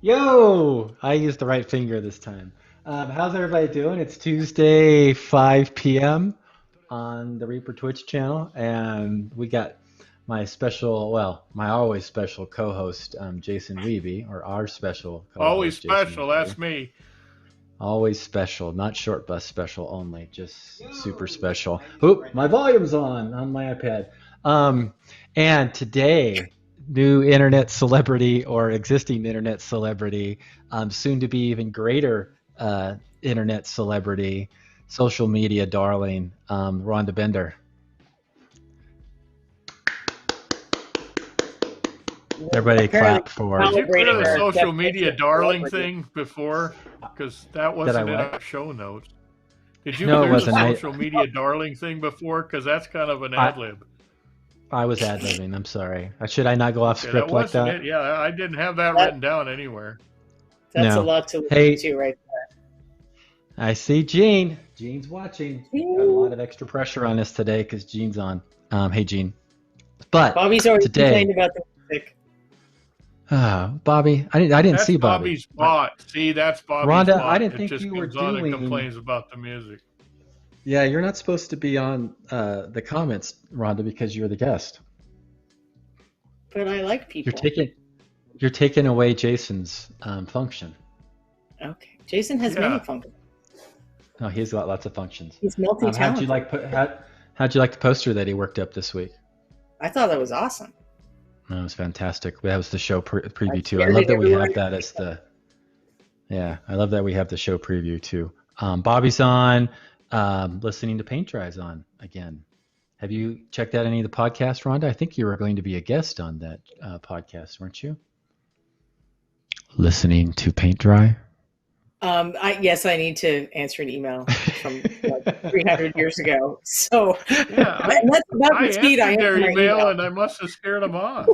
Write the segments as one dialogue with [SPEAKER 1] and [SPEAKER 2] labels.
[SPEAKER 1] Yo! I used the right finger this time. How's everybody doing? It's Tuesday, 5 p.m. on the Reaper Twitch channel, and we got my special, well, my always special co-host, Jason Weeby, or our special
[SPEAKER 2] Always
[SPEAKER 1] co-host, Jason
[SPEAKER 2] special,
[SPEAKER 1] Weeby.
[SPEAKER 2] that's me.
[SPEAKER 1] Always special, not short bus special only, just super special. Oop, my volume's on my iPad. Um, and today, new internet celebrity or existing internet celebrity, soon to be even greater internet celebrity, social media darling, Rhonda Bender. Everybody clap for.
[SPEAKER 2] Did you put the
[SPEAKER 3] Celebrating our
[SPEAKER 2] social media
[SPEAKER 3] definition of
[SPEAKER 2] darling
[SPEAKER 3] celebrity.
[SPEAKER 2] thing before? Because that
[SPEAKER 1] Did I
[SPEAKER 2] wasn't in
[SPEAKER 1] what?
[SPEAKER 2] our show notes. Did you
[SPEAKER 1] No, it
[SPEAKER 2] clear the
[SPEAKER 1] wasn't.
[SPEAKER 2] social media darling thing before? Because that's kind of an
[SPEAKER 1] I,
[SPEAKER 2] ad lib.
[SPEAKER 1] I was ad-libbing. I'm sorry. Should I not go off
[SPEAKER 2] Okay,
[SPEAKER 1] script
[SPEAKER 2] that
[SPEAKER 1] like
[SPEAKER 2] wasn't
[SPEAKER 1] that?
[SPEAKER 2] it. Yeah, I didn't have that
[SPEAKER 3] That-
[SPEAKER 2] written down anywhere.
[SPEAKER 3] That's
[SPEAKER 1] No.
[SPEAKER 3] a lot to
[SPEAKER 1] Hey.
[SPEAKER 3] listen to right
[SPEAKER 1] I see Gene. Gene's watching.
[SPEAKER 3] there.
[SPEAKER 1] Got a lot of extra pressure on us today because Gene's on. Hey, Gene. But
[SPEAKER 3] Bobby's already
[SPEAKER 1] today,
[SPEAKER 3] complained about the music.
[SPEAKER 1] Bobby, I didn't
[SPEAKER 2] That's
[SPEAKER 1] see Bobby.
[SPEAKER 2] Bobby's bot. See, that's Bobby's
[SPEAKER 1] Rhonda,
[SPEAKER 2] bot.
[SPEAKER 1] I didn't
[SPEAKER 2] It
[SPEAKER 1] think
[SPEAKER 2] just
[SPEAKER 1] you were
[SPEAKER 2] comes on and
[SPEAKER 1] doing.
[SPEAKER 2] complains about the music.
[SPEAKER 1] Yeah, you're not supposed to be on the comments, Rhonda, because you're the guest.
[SPEAKER 3] But I like people.
[SPEAKER 1] You're taking away Jason's function.
[SPEAKER 3] Okay. Jason has
[SPEAKER 2] Yeah.
[SPEAKER 3] many functions.
[SPEAKER 1] Oh, he's got lots of functions.
[SPEAKER 3] He's
[SPEAKER 1] How'd you
[SPEAKER 3] multi-talented.
[SPEAKER 1] how'd you like the poster that he worked up this week?
[SPEAKER 3] I thought that was awesome.
[SPEAKER 1] That was fantastic. That was the show preview too. I
[SPEAKER 3] shared
[SPEAKER 1] love
[SPEAKER 3] it
[SPEAKER 1] that we have
[SPEAKER 3] everywhere.
[SPEAKER 1] that as the. Yeah, I love that we have the show preview too. Bobby's on. Listening to Paint Dry's on again. Have you checked out any of the podcasts, Rhonda? I think you were going to be a guest on that podcast, weren't you? Listening to Paint Dry.
[SPEAKER 3] Yes, I need to answer an email from like 300 years ago. So
[SPEAKER 2] Yeah,
[SPEAKER 3] and that's about
[SPEAKER 2] I
[SPEAKER 3] the speed I
[SPEAKER 2] answered their
[SPEAKER 3] answer my
[SPEAKER 2] email, and I must have scared them off.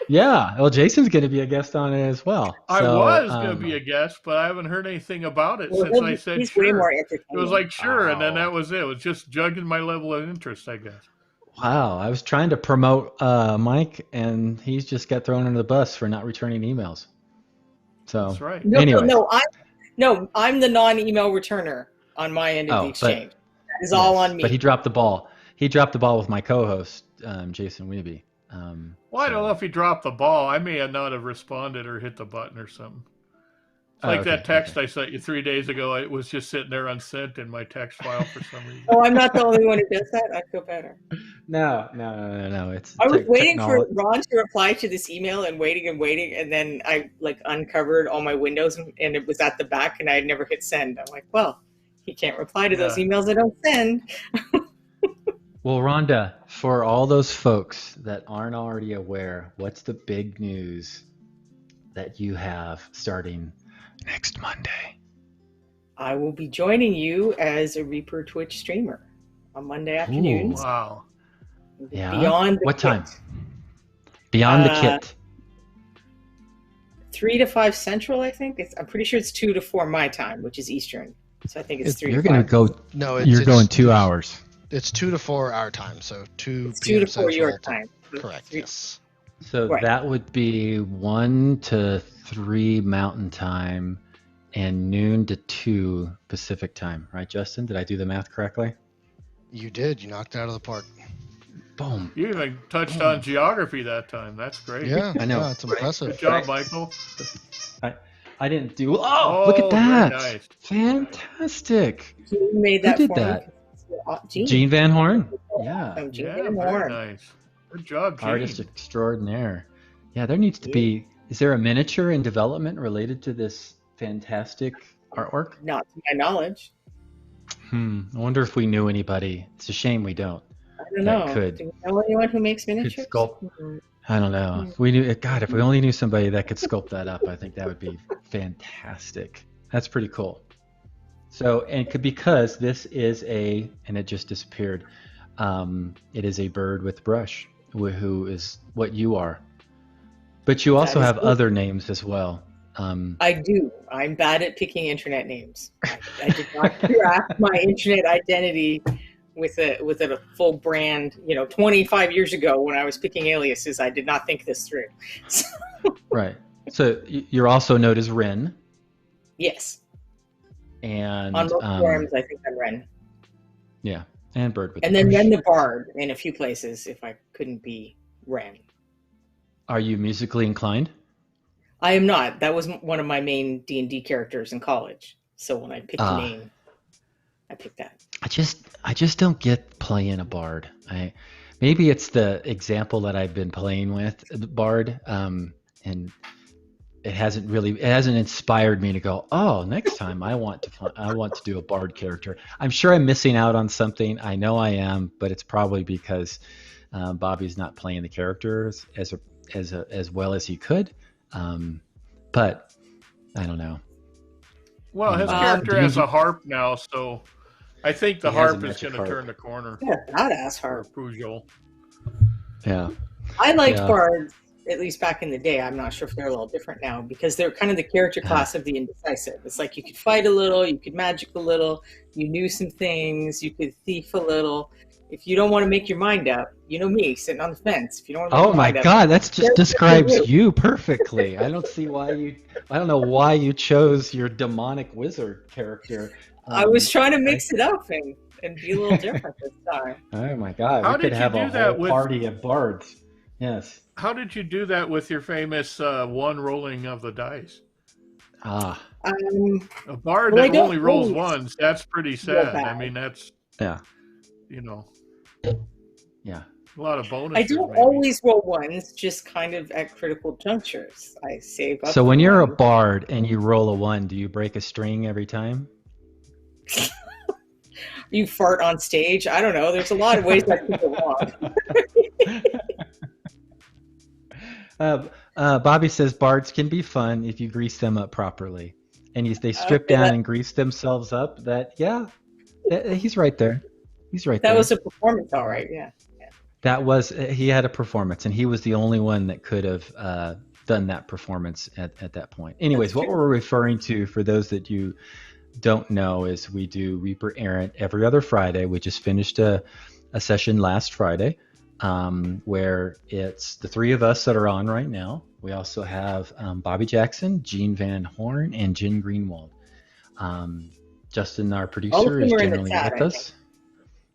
[SPEAKER 1] Yeah, well, Jason's going to be a guest on it as well.
[SPEAKER 2] I
[SPEAKER 1] So,
[SPEAKER 2] was going to be a guest, but I haven't heard anything about it
[SPEAKER 3] Well,
[SPEAKER 2] since I said
[SPEAKER 3] he's way
[SPEAKER 2] sure.
[SPEAKER 3] more
[SPEAKER 2] It
[SPEAKER 3] entertaining.
[SPEAKER 2] was like sure, and then
[SPEAKER 1] Wow.
[SPEAKER 2] that was it. It was just judging my level of interest, I guess.
[SPEAKER 1] Wow, I was trying to promote Mike, and he's just got thrown under the bus for not returning emails. So,
[SPEAKER 2] That's right.
[SPEAKER 1] anyways.
[SPEAKER 3] I'm the non-email returner on my end of the exchange. That is all on me.
[SPEAKER 1] But he dropped the ball. He dropped the ball with my co-host, Jason Weeby.
[SPEAKER 2] Well, I don't know if he dropped the ball. I may not have responded or hit the button or something. It's like that text I sent you 3 days ago. It was just sitting there unsent in my text file for some reason.
[SPEAKER 3] Oh, I'm not the only one who does that. I feel better.
[SPEAKER 1] No. It's
[SPEAKER 3] I was waiting for Ron to reply to this email and waiting, and then I uncovered all my windows and it was at the back and I had never hit send. I'm like, well, he can't reply to those emails I don't send.
[SPEAKER 1] Well, Rhonda, for all those folks that aren't already aware, what's the big news that you have starting next Monday?
[SPEAKER 3] I will be joining you as a Reaper Twitch streamer on Monday afternoons.
[SPEAKER 2] Wow.
[SPEAKER 1] Yeah.
[SPEAKER 3] Beyond the
[SPEAKER 1] what
[SPEAKER 3] kit.
[SPEAKER 1] time? Beyond the kit.
[SPEAKER 3] 3 to 5 Central, I think. I'm pretty sure it's 2 to 4 my time, which is Eastern. So I think it's 3
[SPEAKER 1] You're
[SPEAKER 3] to 5.
[SPEAKER 1] gonna go.
[SPEAKER 4] No,
[SPEAKER 1] You're going 2 hours.
[SPEAKER 4] It's 2 to 4 our time, so 2
[SPEAKER 3] It's
[SPEAKER 4] p.m.
[SPEAKER 3] 2 to 4 your
[SPEAKER 4] Central.
[SPEAKER 3] time.
[SPEAKER 4] Correct. Yes.
[SPEAKER 1] So
[SPEAKER 3] Right.
[SPEAKER 1] that would be 1 to 3 Mountain Time, and noon to 2 Pacific Time, right, Justin? Did I do the math correctly?
[SPEAKER 4] You did. You knocked it out of the park.
[SPEAKER 1] Boom.
[SPEAKER 2] You even touched on geography that time. That's great.
[SPEAKER 4] Yeah,
[SPEAKER 1] I know.
[SPEAKER 4] Yeah, it's impressive.
[SPEAKER 2] Good job, Michael.
[SPEAKER 1] I didn't do. Oh, look at
[SPEAKER 2] very
[SPEAKER 1] that!
[SPEAKER 2] nice.
[SPEAKER 1] Fantastic.
[SPEAKER 3] Gene made that
[SPEAKER 1] Who did
[SPEAKER 3] for
[SPEAKER 1] that?
[SPEAKER 3] me.
[SPEAKER 1] Gene Van Horn. Yeah.
[SPEAKER 3] Oh, Gene
[SPEAKER 2] Yeah,
[SPEAKER 3] Van
[SPEAKER 2] very
[SPEAKER 3] Horn.
[SPEAKER 2] nice. Good job, Gene.
[SPEAKER 1] Artist extraordinaire. Yeah, there needs to be. Is there a miniature in development related to this fantastic artwork?
[SPEAKER 3] Not to my knowledge.
[SPEAKER 1] I wonder if we knew anybody. It's a shame we don't.
[SPEAKER 3] I don't
[SPEAKER 1] That
[SPEAKER 3] know.
[SPEAKER 1] could-
[SPEAKER 3] Do you know anyone who makes miniatures?
[SPEAKER 1] sculpt.
[SPEAKER 3] Mhm.
[SPEAKER 1] I don't know. If we knew, God, if we only knew somebody that could sculpt that up, I think that would be fantastic. That's pretty cool. So, because this is and it just disappeared. It is a bird with brush, who is what you are. But you also
[SPEAKER 3] That is
[SPEAKER 1] have
[SPEAKER 3] cool.
[SPEAKER 1] other names as well.
[SPEAKER 3] I do. I'm bad at picking internet names. I did not craft my internet identity with a full brand. 25 years ago when I was picking aliases, I did not think this through.
[SPEAKER 1] Right. So you're also known as Ren,
[SPEAKER 3] Yes.
[SPEAKER 1] and
[SPEAKER 3] On most forums, I think I'm Ren.
[SPEAKER 1] yeah, and Bird with
[SPEAKER 3] And
[SPEAKER 1] the
[SPEAKER 3] then
[SPEAKER 1] Bush.
[SPEAKER 3] Ren the Bard in a few places if I couldn't be Ren.
[SPEAKER 1] Are you musically inclined?
[SPEAKER 3] I am not. That was one of my main D&D characters in college. So when I picked a name, I picked that.
[SPEAKER 1] I just don't get playing a bard. Maybe it's the example that I've been playing with the bard, and it hasn't inspired me to go, oh, next time I want to do a bard character. I'm sure I'm missing out on something. I know I am, but it's probably because Bobby's not playing the characters as well as he could. But I don't know.
[SPEAKER 2] Well, his character has a harp now, so I think the harp is going to turn the corner.
[SPEAKER 3] Yeah, badass harp.
[SPEAKER 2] Pujol.
[SPEAKER 1] Yeah.
[SPEAKER 3] I liked bards, at least back in the day. I'm not sure if they're a little different now, because they're kind of the character class of the indecisive. It's like you could fight a little, you could magic a little, you knew some things, you could thief a little. If you don't want to make your mind up, you know me, sitting on the fence. If you don't want to make
[SPEAKER 1] oh my God, that just describes you perfectly. I don't know why you chose your demonic wizard character.
[SPEAKER 3] I was trying to mix it up and be a little different this time.
[SPEAKER 1] Oh my God,
[SPEAKER 2] we
[SPEAKER 1] could have a whole party of bards. Yes.
[SPEAKER 2] How did you do that with your famous one rolling of the dice?
[SPEAKER 1] A
[SPEAKER 2] bard that only rolls ones, that's pretty sad. I mean, that's,
[SPEAKER 1] yeah.
[SPEAKER 2] A lot of bonuses.
[SPEAKER 3] I don't always roll ones, just kind of at critical junctures. I save up.
[SPEAKER 1] So when you're a bard and you roll a 1, do you break a string every time?
[SPEAKER 3] You fart on stage? I don't know. There's a lot of ways that can go wrong.
[SPEAKER 1] Bobby says bards can be fun if you grease them up properly. And they strip down and grease themselves up. He's right there.
[SPEAKER 3] That was a performance, all right. Yeah.
[SPEAKER 1] He had a performance, and he was the only one that could have done that performance at that point. Anyways, what we're referring to, for those that you don't know, is we do Reaper Errant every other Friday. We just finished a session last Friday where it's the 3 of us that are on right now. We also have Bobby Jackson, Gene Van Horn, and Jen Greenwald. Justin, our producer, is generally with us.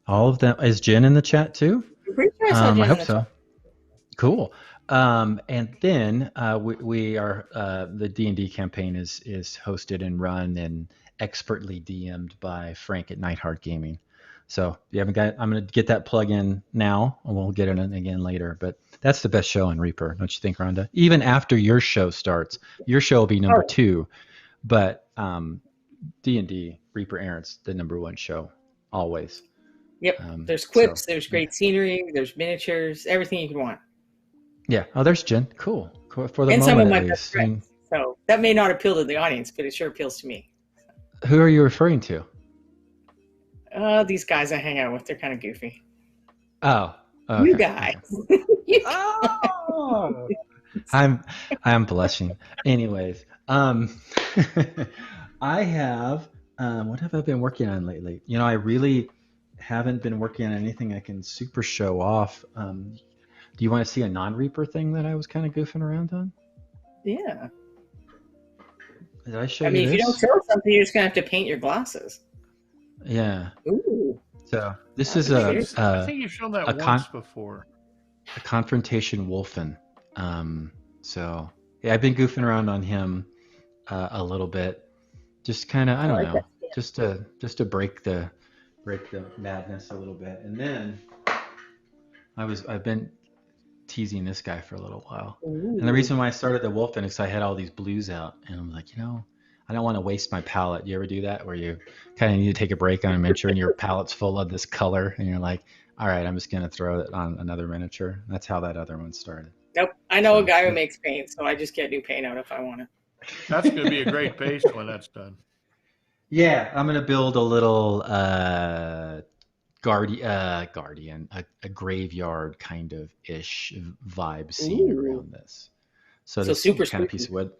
[SPEAKER 1] All of them. Is Jen in the chat too? I hope so. Cool. And then we are the D&D campaign is hosted and run and expertly DM'd by Frank at Nightheart Gaming. So you haven't got, I'm going to get that plug in now, and we'll get it in again later. But that's the best show in Reaper, don't you think, Rhonda? Even after your show starts, your show will be number 2, but D&D Reaper Errant's the number 1 show always.
[SPEAKER 3] Yep. There's quips, there's great scenery, there's miniatures, everything you can want.
[SPEAKER 1] Yeah. Oh, there's Jen. Cool. For the
[SPEAKER 3] and
[SPEAKER 1] moment,
[SPEAKER 3] some of my
[SPEAKER 1] at
[SPEAKER 3] best
[SPEAKER 1] least.
[SPEAKER 3] friends. So that may not appeal to the audience, but it sure appeals to me.
[SPEAKER 1] Who are you referring to?
[SPEAKER 3] These guys I hang out with, they're kind of goofy.
[SPEAKER 1] Oh. Okay.
[SPEAKER 3] You guys.
[SPEAKER 1] Oh. I'm blushing. Anyways, I have what have I been working on lately? I really haven't been working on anything I can super show off. Do you want to see a non-Reaper thing that I was kind of goofing around on?
[SPEAKER 3] Yeah.
[SPEAKER 1] Did I show you
[SPEAKER 3] if
[SPEAKER 1] this?
[SPEAKER 3] you don't show something, you're just gonna have to paint your glasses.
[SPEAKER 1] Yeah.
[SPEAKER 3] Ooh.
[SPEAKER 1] So this is
[SPEAKER 2] I think you've shown that once before.
[SPEAKER 1] A confrontation wolfen. So yeah, I've been goofing around on him a little bit. Just kind of, I don't know, just to break the madness a little bit. And then I've been teasing this guy for a little while. Ooh. And the reason why I started the wolfen is I had all these blues out, and I'm like, I don't want to waste my palette. You ever do that where you kind of need to take a break on a miniature and your palette's full of this color, and you're like, all right, I'm just going to throw it on another miniature. That's how that other one started.
[SPEAKER 3] Nope. I know a guy who makes paint, so I just get new paint out if I want to.
[SPEAKER 2] That's going to be a great base when that's done.
[SPEAKER 1] Yeah, I'm going to build a little guardian, a graveyard kind of ish vibe scene around this. So this
[SPEAKER 3] super
[SPEAKER 1] kind of piece of wood.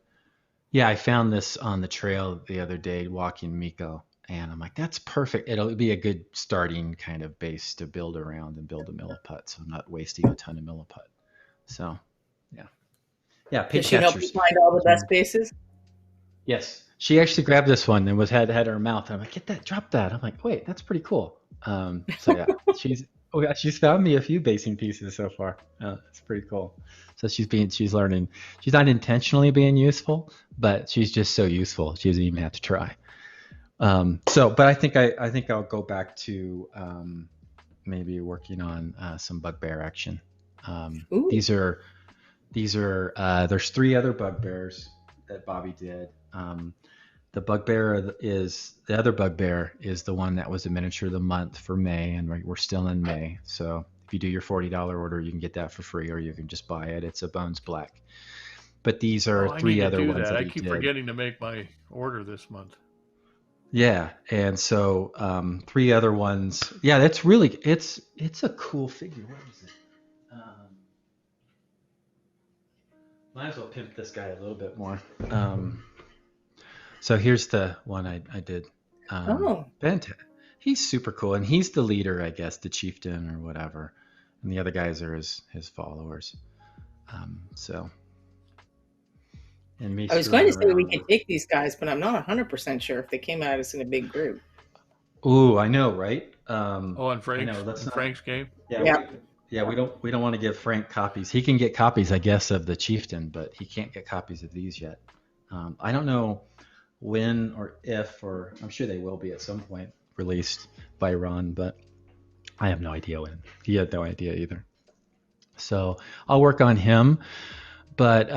[SPEAKER 1] Yeah, I found this on the trail the other day walking Miko, and I'm like, that's perfect. It'll be a good starting kind of base to build around and build a milliput, so I'm not wasting a ton of milliput. So, yeah. Yeah, pig
[SPEAKER 3] Does she help you
[SPEAKER 1] catchers.
[SPEAKER 3] find all the best spaces?
[SPEAKER 1] Yes, she actually grabbed this one and had her mouth. I'm like, get that, drop that. I'm like, wait, that's pretty cool. So yeah, she's found me a few basing pieces so far. It's pretty cool. So she's learning. She's not intentionally being useful, but she's just so useful. She doesn't even have to try. But I think I'll go back to maybe working on some bugbear action. These are there's 3 other bugbears that Bobby did. The other bugbear is the one that was a miniature of the month for May, and we're still in May. So if you do your $40 order, you can get that for free, or you can just buy it. It's a Bones Black. But these are 3 other ones that
[SPEAKER 2] I
[SPEAKER 1] he
[SPEAKER 2] keep
[SPEAKER 1] did.
[SPEAKER 2] forgetting to make my order this month.
[SPEAKER 1] Yeah, and so 3 other ones. Yeah, that's really it's a cool figure. What is it? Might as well pimp this guy a little bit more. So here's the one I did. Bent. He's super cool, and he's the leader, I guess, the chieftain or whatever, and the other guys are his followers. And me.
[SPEAKER 3] I was going to say we could take these guys, but I'm not 100% sure if they came at us in a big group.
[SPEAKER 1] Ooh, I know, right?
[SPEAKER 2] On Frank's game.
[SPEAKER 1] Yeah, we don't want to give Frank copies. He can get copies, I guess, of the chieftain, but he can't get copies of these yet. I don't know when or if, or I'm sure they will be at some point released by Ron, but I have no idea when. He had no idea either. So I'll work on him. But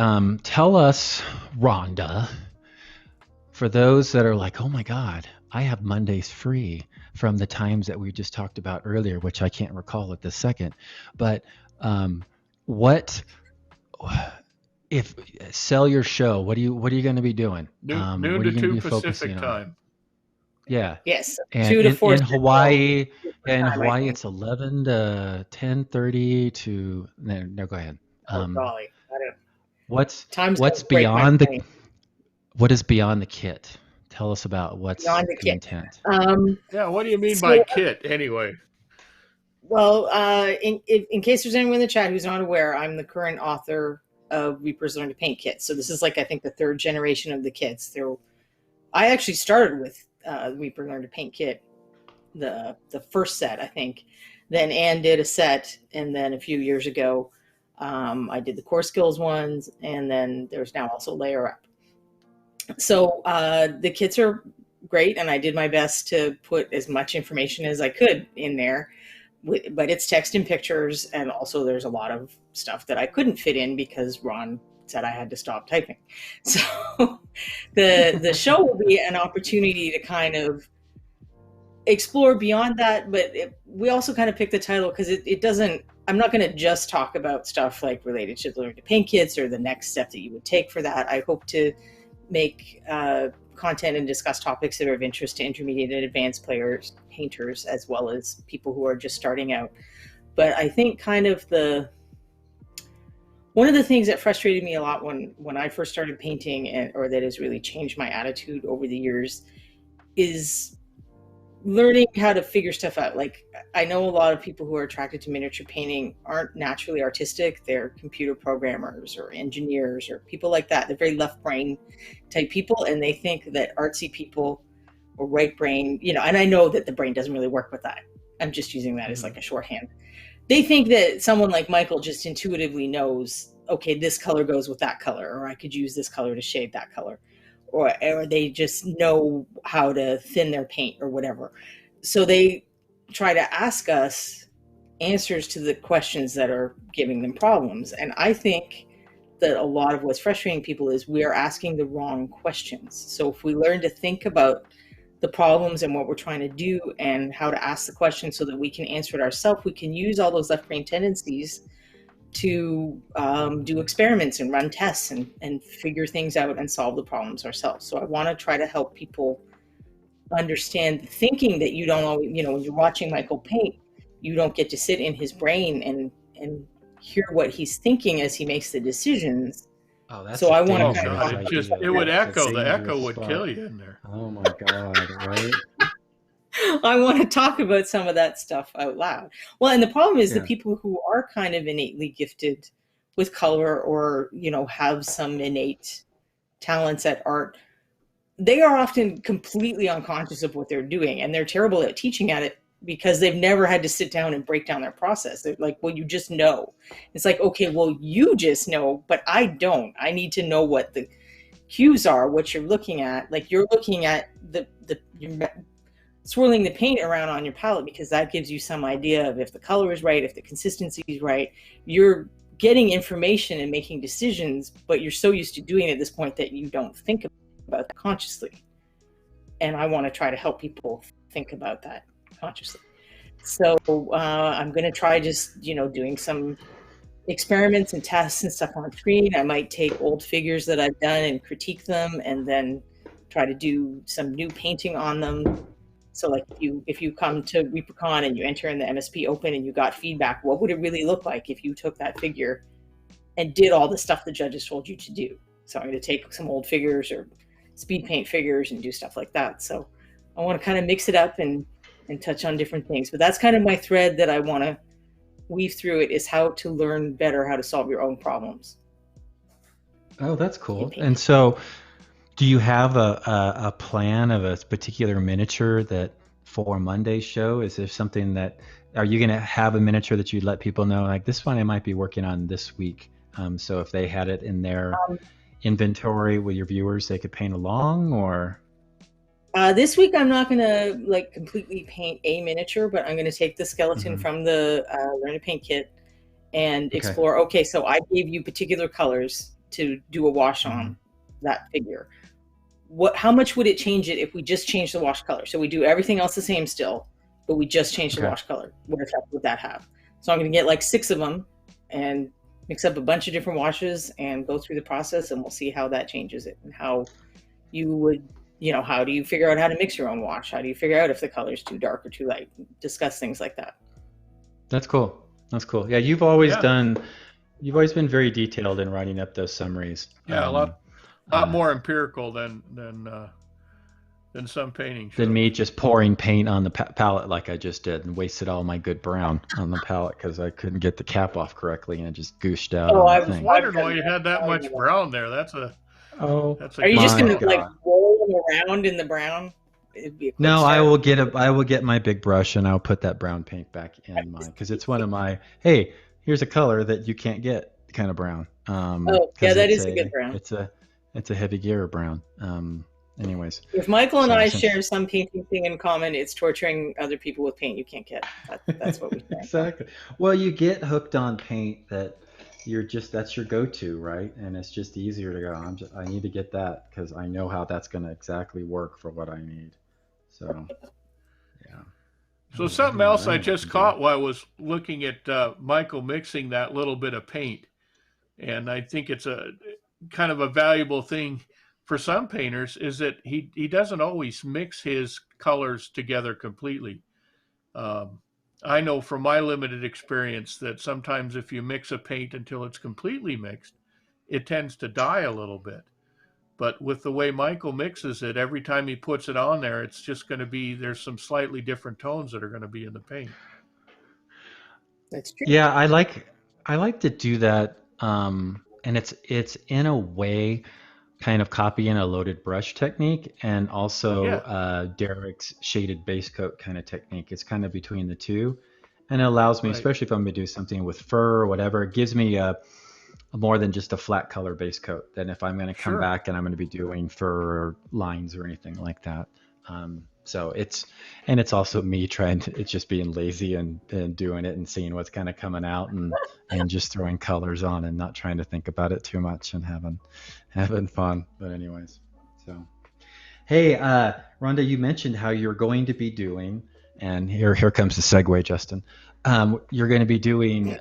[SPEAKER 1] tell us, Rhonda, for those that are like, oh my God, I have Mondays free from the times that we just talked about earlier, which I can't recall at this second. But if sell your show, what are you going to be to
[SPEAKER 2] Noon to 2 Pacific time.
[SPEAKER 1] Yeah.
[SPEAKER 3] Yes.
[SPEAKER 1] And
[SPEAKER 3] 2 to 4
[SPEAKER 1] in Hawaii, it's 11 to 10:30 to no. Go ahead.
[SPEAKER 3] Golly,
[SPEAKER 1] What's beyond what is beyond the kit? Tell us about what's
[SPEAKER 3] beyond
[SPEAKER 1] the intent.
[SPEAKER 2] What do you mean by kit anyway?
[SPEAKER 3] Well, in case there's anyone in the chat who's not aware, I'm the current author of Reapers Learn to Paint kits. So this is like, I think, the 3rd generation of the kits. I actually started with Reaper Learn to Paint kit, the first set, I think. Then Anne did a set, and then a few years ago, I did the core skills ones, and then there's now also layer up. So the kits are great, and I did my best to put as much information as I could in there, but it's text and pictures, and also there's a lot of stuff that I couldn't fit in because Ron said I had to stop typing. So the show will be an opportunity to kind of explore beyond that, but we also kind of picked the title because it doesn't, I'm not going to just talk about stuff like related to Learn to Paint kits or the next step that you would take for that. I hope to make content and discuss topics that are of interest to intermediate and advanced players, painters, as well as people who are just starting out. But I think kind of one of the things that frustrated me a lot when I first started painting, or that has really changed my attitude over the years, is learning how to figure stuff out. Like, I know a lot of people who are attracted to miniature painting aren't naturally artistic. They're computer programmers or engineers or people like that. They're very left brain type people, and they think that artsy people or right brain, and I know that the brain doesn't really work with that. I'm just using that as like a shorthand. They think that someone like Michael just intuitively knows, okay, this color goes with that color, or I could use this color to shade that color. Or they just know how to thin their paint or whatever. So they try to ask us answers to the questions that are giving them problems. And I think that a lot of what's frustrating people is we are asking the wrong questions. So if we learn to think about the problems and what we're trying to do and how to ask the question so that we can answer it ourselves, we can use all those left brain tendencies to do experiments and run tests and figure things out and solve the problems ourselves. So I want to try to help people understand the thinking that you don't always, when you're watching Michael paint, you don't get to sit in his brain and hear what he's thinking as he makes the decisions.
[SPEAKER 1] Oh, that's
[SPEAKER 3] so I want to
[SPEAKER 2] kind of it would echo. The echo would kill you in there.
[SPEAKER 1] Oh my God, right?
[SPEAKER 3] I want to talk about some of that stuff out loud. Well, and the problem is the people who are kind of innately gifted with color or, have some innate talents at art, they are often completely unconscious of what they're doing, and they're terrible at teaching at it because they've never had to sit down and break down their process. They're like, well, you just know. It's like, okay, well, you just know, but I don't. I need to know what the cues are, what you're looking at. Like, you're looking at you're swirling the paint around on your palette because that gives you some idea of if the color is right, if the consistency is right. You're getting information and making decisions, but you're so used to doing it at this point that you don't think about that consciously. And I want to try to help people think about that consciously. So I'm going to try just, doing some experiments and tests and stuff on screen. I might take old figures that I've done and critique them and then try to do some new painting on them. So like if you come to ReaperCon and you enter in the MSP Open and you got feedback, what would it really look like if you took that figure and did all the stuff the judges told you to do? So I'm going to take some old figures or speed paint figures and do stuff like that. So I want to kind of mix it up and touch on different things. But that's kind of my thread that I want to weave through it, is how to learn better how to solve your own problems.
[SPEAKER 1] Oh, that's cool. And so do you have a plan of a particular miniature that for Monday's show? Is there something that, are you going to have a miniature that you'd let people know, like this one I might be working on this week? So if they had it in their inventory with your viewers, they could paint along, or?
[SPEAKER 3] This week I'm not going to completely paint a miniature, but I'm going to take the skeleton from the Learn to Paint kit and explore, okay, so I gave you particular colors to do a wash on that figure. How much would it change it if we just change the wash color? So we do everything else the same still, but we just change the wash color. What effect would that have? So I'm going to get like 6 of them and mix up a bunch of different washes and go through the process, and we'll see how that changes it and how you would, how do you figure out how to mix your own wash? How do you figure out if the color is too dark or too light? Discuss things like that.
[SPEAKER 1] That's cool. That's cool. Yeah, you've always been very detailed in writing up those summaries.
[SPEAKER 2] Yeah, a lot more empirical than some painting shows.
[SPEAKER 1] Than me just pouring paint on the palette like I just did and wasted all my good brown on the palette because I couldn't get the cap off correctly and it just gooshed out.
[SPEAKER 2] I was wondering why you had that much brown there.
[SPEAKER 3] Are you just going to roll them around in the brown?
[SPEAKER 1] No, I will get my big brush and I'll put that brown paint back in mine because it's one of my, hey, here's a color that you can't get kind of brown.
[SPEAKER 3] That is a good brown.
[SPEAKER 1] It's a heavy gear brown. Anyways,
[SPEAKER 3] if Michael and I share some painting thing in common, it's torturing other people with paint you can't get. That's what we think.
[SPEAKER 1] Exactly. Well, you get hooked on paint that that's your go-to, right? And it's just easier to go, I need to get that because I know how that's going to exactly work for what I need. So, yeah.
[SPEAKER 2] So something else I just caught while I was looking at Michael mixing that little bit of paint, and I think it's a kind of a valuable thing for some painters, is that he doesn't always mix his colors together completely. I know from my limited experience that sometimes if you mix a paint until it's completely mixed, it tends to die a little bit. But with the way Michael mixes it, every time he puts it on there, it's just going to be, there's some slightly different tones that are going to be in the paint.
[SPEAKER 3] That's true.
[SPEAKER 1] Yeah, I like to do that. And it's in a way kind of copying a loaded brush technique and also Derek's shaded base coat kind of technique. It's kind of between the two, and it allows me, especially if I'm going to do something with fur or whatever, it gives me a more than just a flat color base coat than if I'm going to come back and I'm going to be doing fur or lines or anything like that. So it's also me it's just being lazy and doing it and seeing what's kind of coming out and just throwing colors on and not trying to think about it too much and having fun. But anyways, so, hey, Rhonda, you mentioned how you're going to be doing, and here comes the segue, Justin. You're going to be doing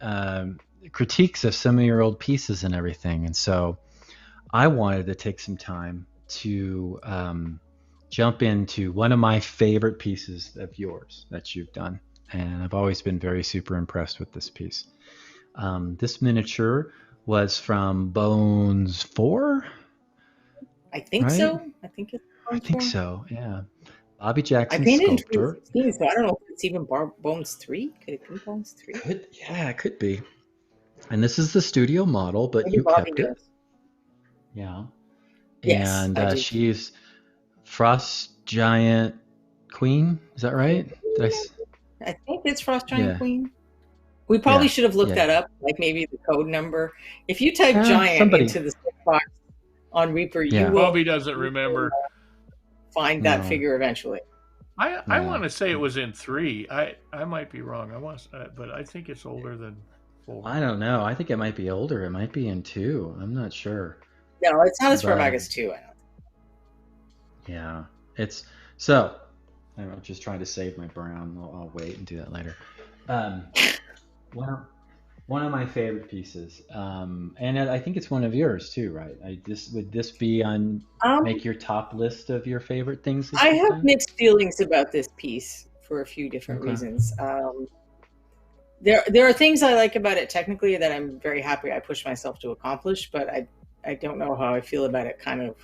[SPEAKER 1] critiques of some of your old pieces and everything. And so I wanted to take some time to jump into one of my favorite pieces of yours that you've done. And I've always been very super impressed with this piece. This miniature was from Bones 4?
[SPEAKER 3] I think so. I think
[SPEAKER 1] so, yeah. Bobby Jackson
[SPEAKER 3] I painted
[SPEAKER 1] sculptor.
[SPEAKER 3] in 2016, so I don't know if it's even Bones 3. Could it be Bones 3?
[SPEAKER 1] It could be. And this is the studio model, but
[SPEAKER 3] Maybe
[SPEAKER 1] you
[SPEAKER 3] Bobby
[SPEAKER 1] kept it.
[SPEAKER 3] does.
[SPEAKER 1] Yeah.
[SPEAKER 3] Yes,
[SPEAKER 1] And
[SPEAKER 3] I do.
[SPEAKER 1] she's Frost Giant Queen. Is that right? Did
[SPEAKER 3] I think it's Frost Giant
[SPEAKER 1] Yeah.
[SPEAKER 3] Queen. We probably
[SPEAKER 1] Yeah,
[SPEAKER 3] should have looked
[SPEAKER 1] yeah.
[SPEAKER 3] that up, like maybe the code number. If you type giant
[SPEAKER 1] Somebody.
[SPEAKER 3] into the search box on Reaper,
[SPEAKER 1] Yeah.
[SPEAKER 3] you will
[SPEAKER 2] Bobby doesn't remember.
[SPEAKER 3] find
[SPEAKER 1] No.
[SPEAKER 3] that figure eventually.
[SPEAKER 2] I
[SPEAKER 1] Yeah.
[SPEAKER 2] want to say it was in 3. I might be wrong. But I think it's older than 4.
[SPEAKER 1] I don't know. I think it might be older. It might be in 2. I'm not sure.
[SPEAKER 3] No, it's not as far
[SPEAKER 1] But-
[SPEAKER 3] back as 2. I don't.
[SPEAKER 1] Yeah. It's so. I'm just trying to save my brown. I'll wait and do that later. One of my favorite pieces, and I think it's one of yours too, right? Would this be on make your top list of your favorite things? that
[SPEAKER 3] I
[SPEAKER 1] you've
[SPEAKER 3] have
[SPEAKER 1] done?
[SPEAKER 3] mixed feelings about this piece for a few different
[SPEAKER 1] Okay.
[SPEAKER 3] reasons. There are things I like about it technically that I'm very happy I pushed myself to accomplish, but I don't know how I feel about it kind of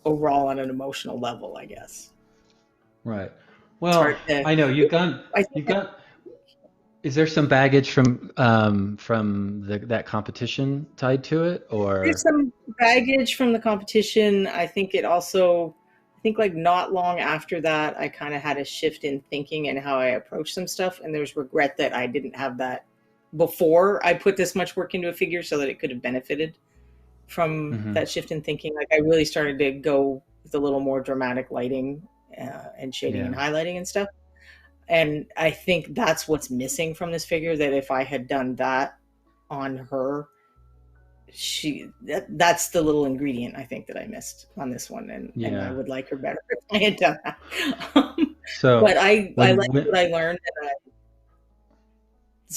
[SPEAKER 3] overall on an emotional level, I guess.
[SPEAKER 1] Right. Well, I know you've got. Is there some baggage from that competition tied to it, or
[SPEAKER 3] There's some baggage from the competition. I think like not long after that, I kind of had a shift in thinking and how I approached some stuff, and there's regret that I didn't have that before I put this much work into a figure, so that it could have benefited from that shift in thinking. Like I really started to go with a little more dramatic lighting and shading and highlighting and stuff. And I think that's what's missing from this figure, that if I had done that on her, that's the little ingredient I think that I missed on this one. And I would like her better if I had done that. But I like what I learned.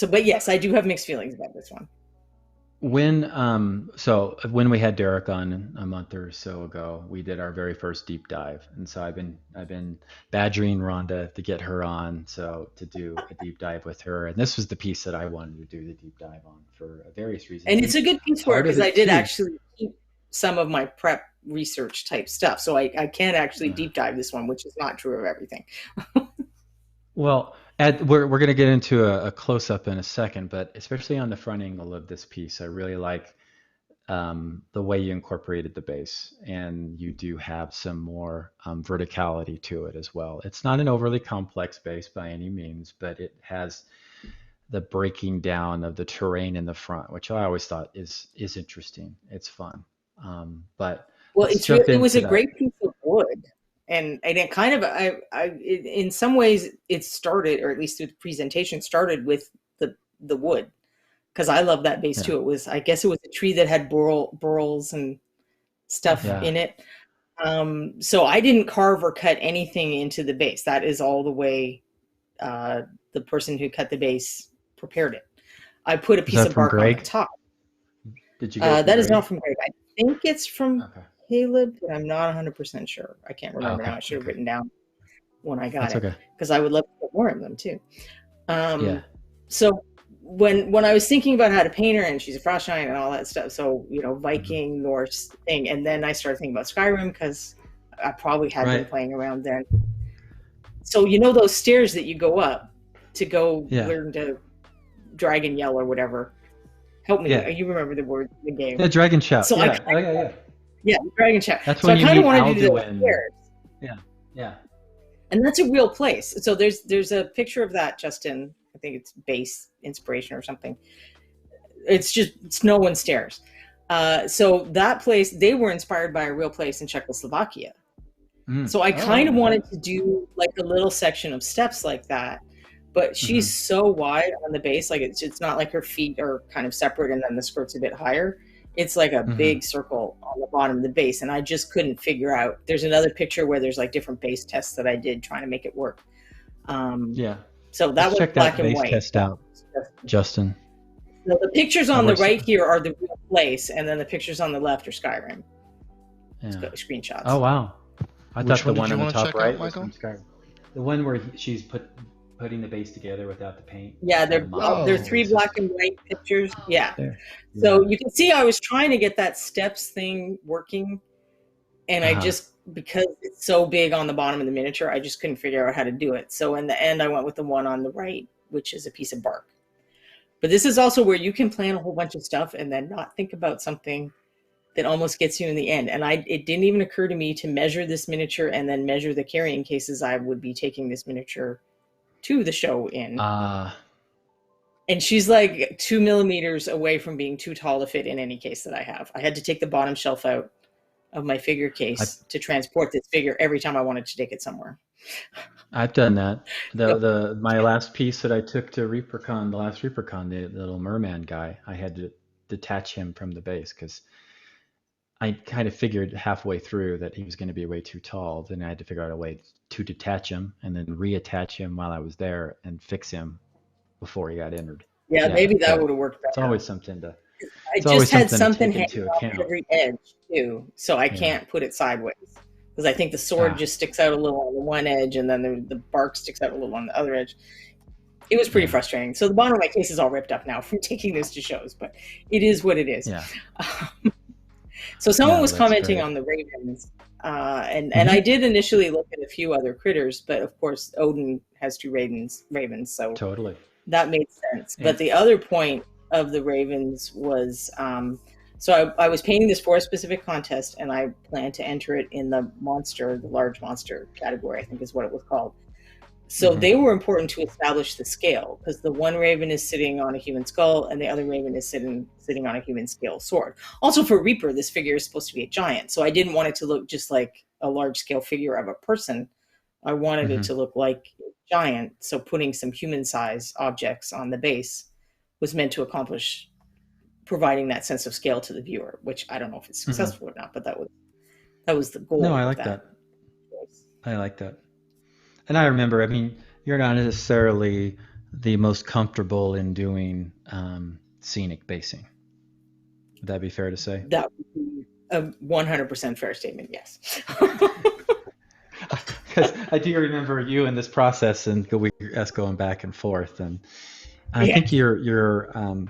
[SPEAKER 3] But yes, I do have mixed feelings about this one.
[SPEAKER 1] When we had Derek on a month or so ago, we did our very first deep dive, and so I've been badgering Rhonda to get her on, so to do a deep dive with her, and this was the piece that I wanted to do the deep dive on for various reasons.
[SPEAKER 3] And it's a good piece for it because I did actually keep some of my prep research type stuff, so I can actually deep dive this one, which is not true of everything.
[SPEAKER 1] Well, we're going to get into a close-up in a second, but especially on the front angle of this piece, I really like the way you incorporated the base, and you do have some more verticality to it as well. It's not an overly complex base by any means, but it has the breaking down of the terrain in the front, which I always thought is interesting. It's fun. But
[SPEAKER 3] it was a great piece of wood. And it kind of, in some ways, it started, or at least the presentation started with the wood, because I love that base too. I guess it was a tree that had burls and stuff in it. So I didn't carve or cut anything into the base. That is all the way the person who cut the base prepared it. I put a piece of bark on the top.
[SPEAKER 1] Did you get
[SPEAKER 3] that is not from Greg. I think it's from Caleb, but I'm not 100% sure. I can't remember now. I should have written down when I got it, because I would love to put more of them too. So when I was thinking about how to paint her, and she's a frost giant and all that stuff, so Viking, Norse thing, and then I started thinking about Skyrim because I probably had been playing around then. So those stairs that you go up to go learn to dragon yell or whatever. Help me. You remember the word in the game?
[SPEAKER 1] Yeah, dragon shout.
[SPEAKER 3] So Yeah, dragon shout.
[SPEAKER 1] That's
[SPEAKER 3] so
[SPEAKER 1] when
[SPEAKER 3] I
[SPEAKER 1] you
[SPEAKER 3] kind of
[SPEAKER 1] meet
[SPEAKER 3] wanted to do those
[SPEAKER 1] Alduin.
[SPEAKER 3] stairs.
[SPEAKER 1] Yeah.
[SPEAKER 3] And that's a real place. So there's a picture of that, Justin. I think it's base inspiration or something. It's snow and stairs. So that place, they were inspired by a real place in Czechoslovakia. So I kind of wanted to do like a little section of steps like that. But she's so wide on the base, like it's not like her feet are kind of separate and then the skirt's a bit higher. It's like a big circle on the bottom of the base, and I just couldn't figure out. There's another picture where there's like different base tests that I did trying to make it work. So that was black and white.
[SPEAKER 1] Test out, Justin.
[SPEAKER 3] So the pictures on the right here are the real place, and then the pictures on the left are Skyrim screenshots.
[SPEAKER 1] Oh wow! I thought the one on the top right
[SPEAKER 4] was
[SPEAKER 1] from Skyrim. The one where she's putting the base together without the paint.
[SPEAKER 3] Yeah, they're 3 black and white pictures. Yeah. So you can see I was trying to get that steps thing working, and I just, because it's so big on the bottom of the miniature, I just couldn't figure out how to do it. So in the end, I went with the one on the right, which is a piece of bark. But this is also where you can plan a whole bunch of stuff and then not think about something that almost gets you in the end. And it didn't even occur to me to measure this miniature and then measure the carrying cases I would be taking this miniature to the show in. And she's like 2 millimeters away from being too tall to fit in any case that I have. I had to take the bottom shelf out of my figure case to transport this figure every time I wanted to take it somewhere.
[SPEAKER 1] I've done that. My last piece that I took to ReaperCon, the last ReaperCon, the little merman guy, I had to detach him from the base because I kind of figured halfway through that he was going to be way too tall. Then I had to figure out a way to detach him and then reattach him while I was there and fix him before he got entered.
[SPEAKER 3] Yeah, maybe that would have worked better.
[SPEAKER 1] It's always something to.
[SPEAKER 3] I just had something hanging off every edge too, so I can't put it sideways because I think the sword just sticks out a little on the one edge, and then the bark sticks out a little on the other edge. It was pretty frustrating. So the bottom of my case is all ripped up now from taking this to shows, but it is what it is.
[SPEAKER 1] Yeah.
[SPEAKER 3] So someone was commenting on the ravens, and I did initially look at a few other critters, but of course Odin has 2 ravens, so
[SPEAKER 1] totally
[SPEAKER 3] that made sense. But the other point of the ravens was, so I was painting this for a specific contest, and I planned to enter it in the large monster category, I think is what it was called. So they were important to establish the scale, because the one raven is sitting on a human skull and the other raven is sitting on a human scale sword. Also for Reaper, this figure is supposed to be a giant, so I didn't want it to look just like a large scale figure of a person. I wanted it to look like a giant, so putting some human size objects on the base was meant to accomplish providing that sense of scale to the viewer, which I don't know if it's successful or not, but that was the goal.
[SPEAKER 1] No, I like that. I like that. And I remember, I mean, you're not necessarily the most comfortable in doing scenic basing. Would that be fair to say?
[SPEAKER 3] That would be a 100% fair statement, yes.
[SPEAKER 1] Because I do remember you in this process, and us going back and forth, and I think you're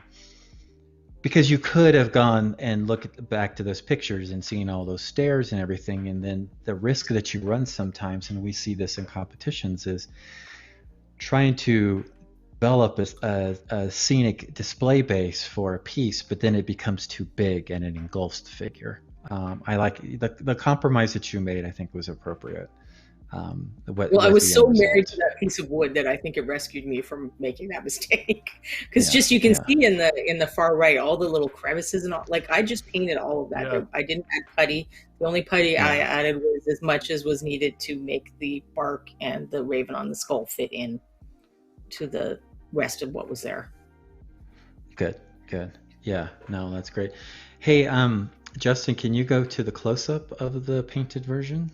[SPEAKER 1] because you could have gone and looked back to those pictures and seen all those stairs and everything, and then the risk that you run sometimes, and we see this in competitions, is trying to develop a scenic display base for a piece, but then it becomes too big and it engulfs the figure. I like the compromise that you made. I think was appropriate.
[SPEAKER 3] I was so married to that piece of wood that I think it rescued me from making that mistake. Because you can see in the far right all the little crevices and all. Like I just painted all of that. Yeah. I didn't add putty. The only putty I added was as much as was needed to make the bark and the raven on the skull fit in to the rest of what was there.
[SPEAKER 1] Good. Yeah, no, that's great. Hey, Justin, can you go to the close-up of the painted version?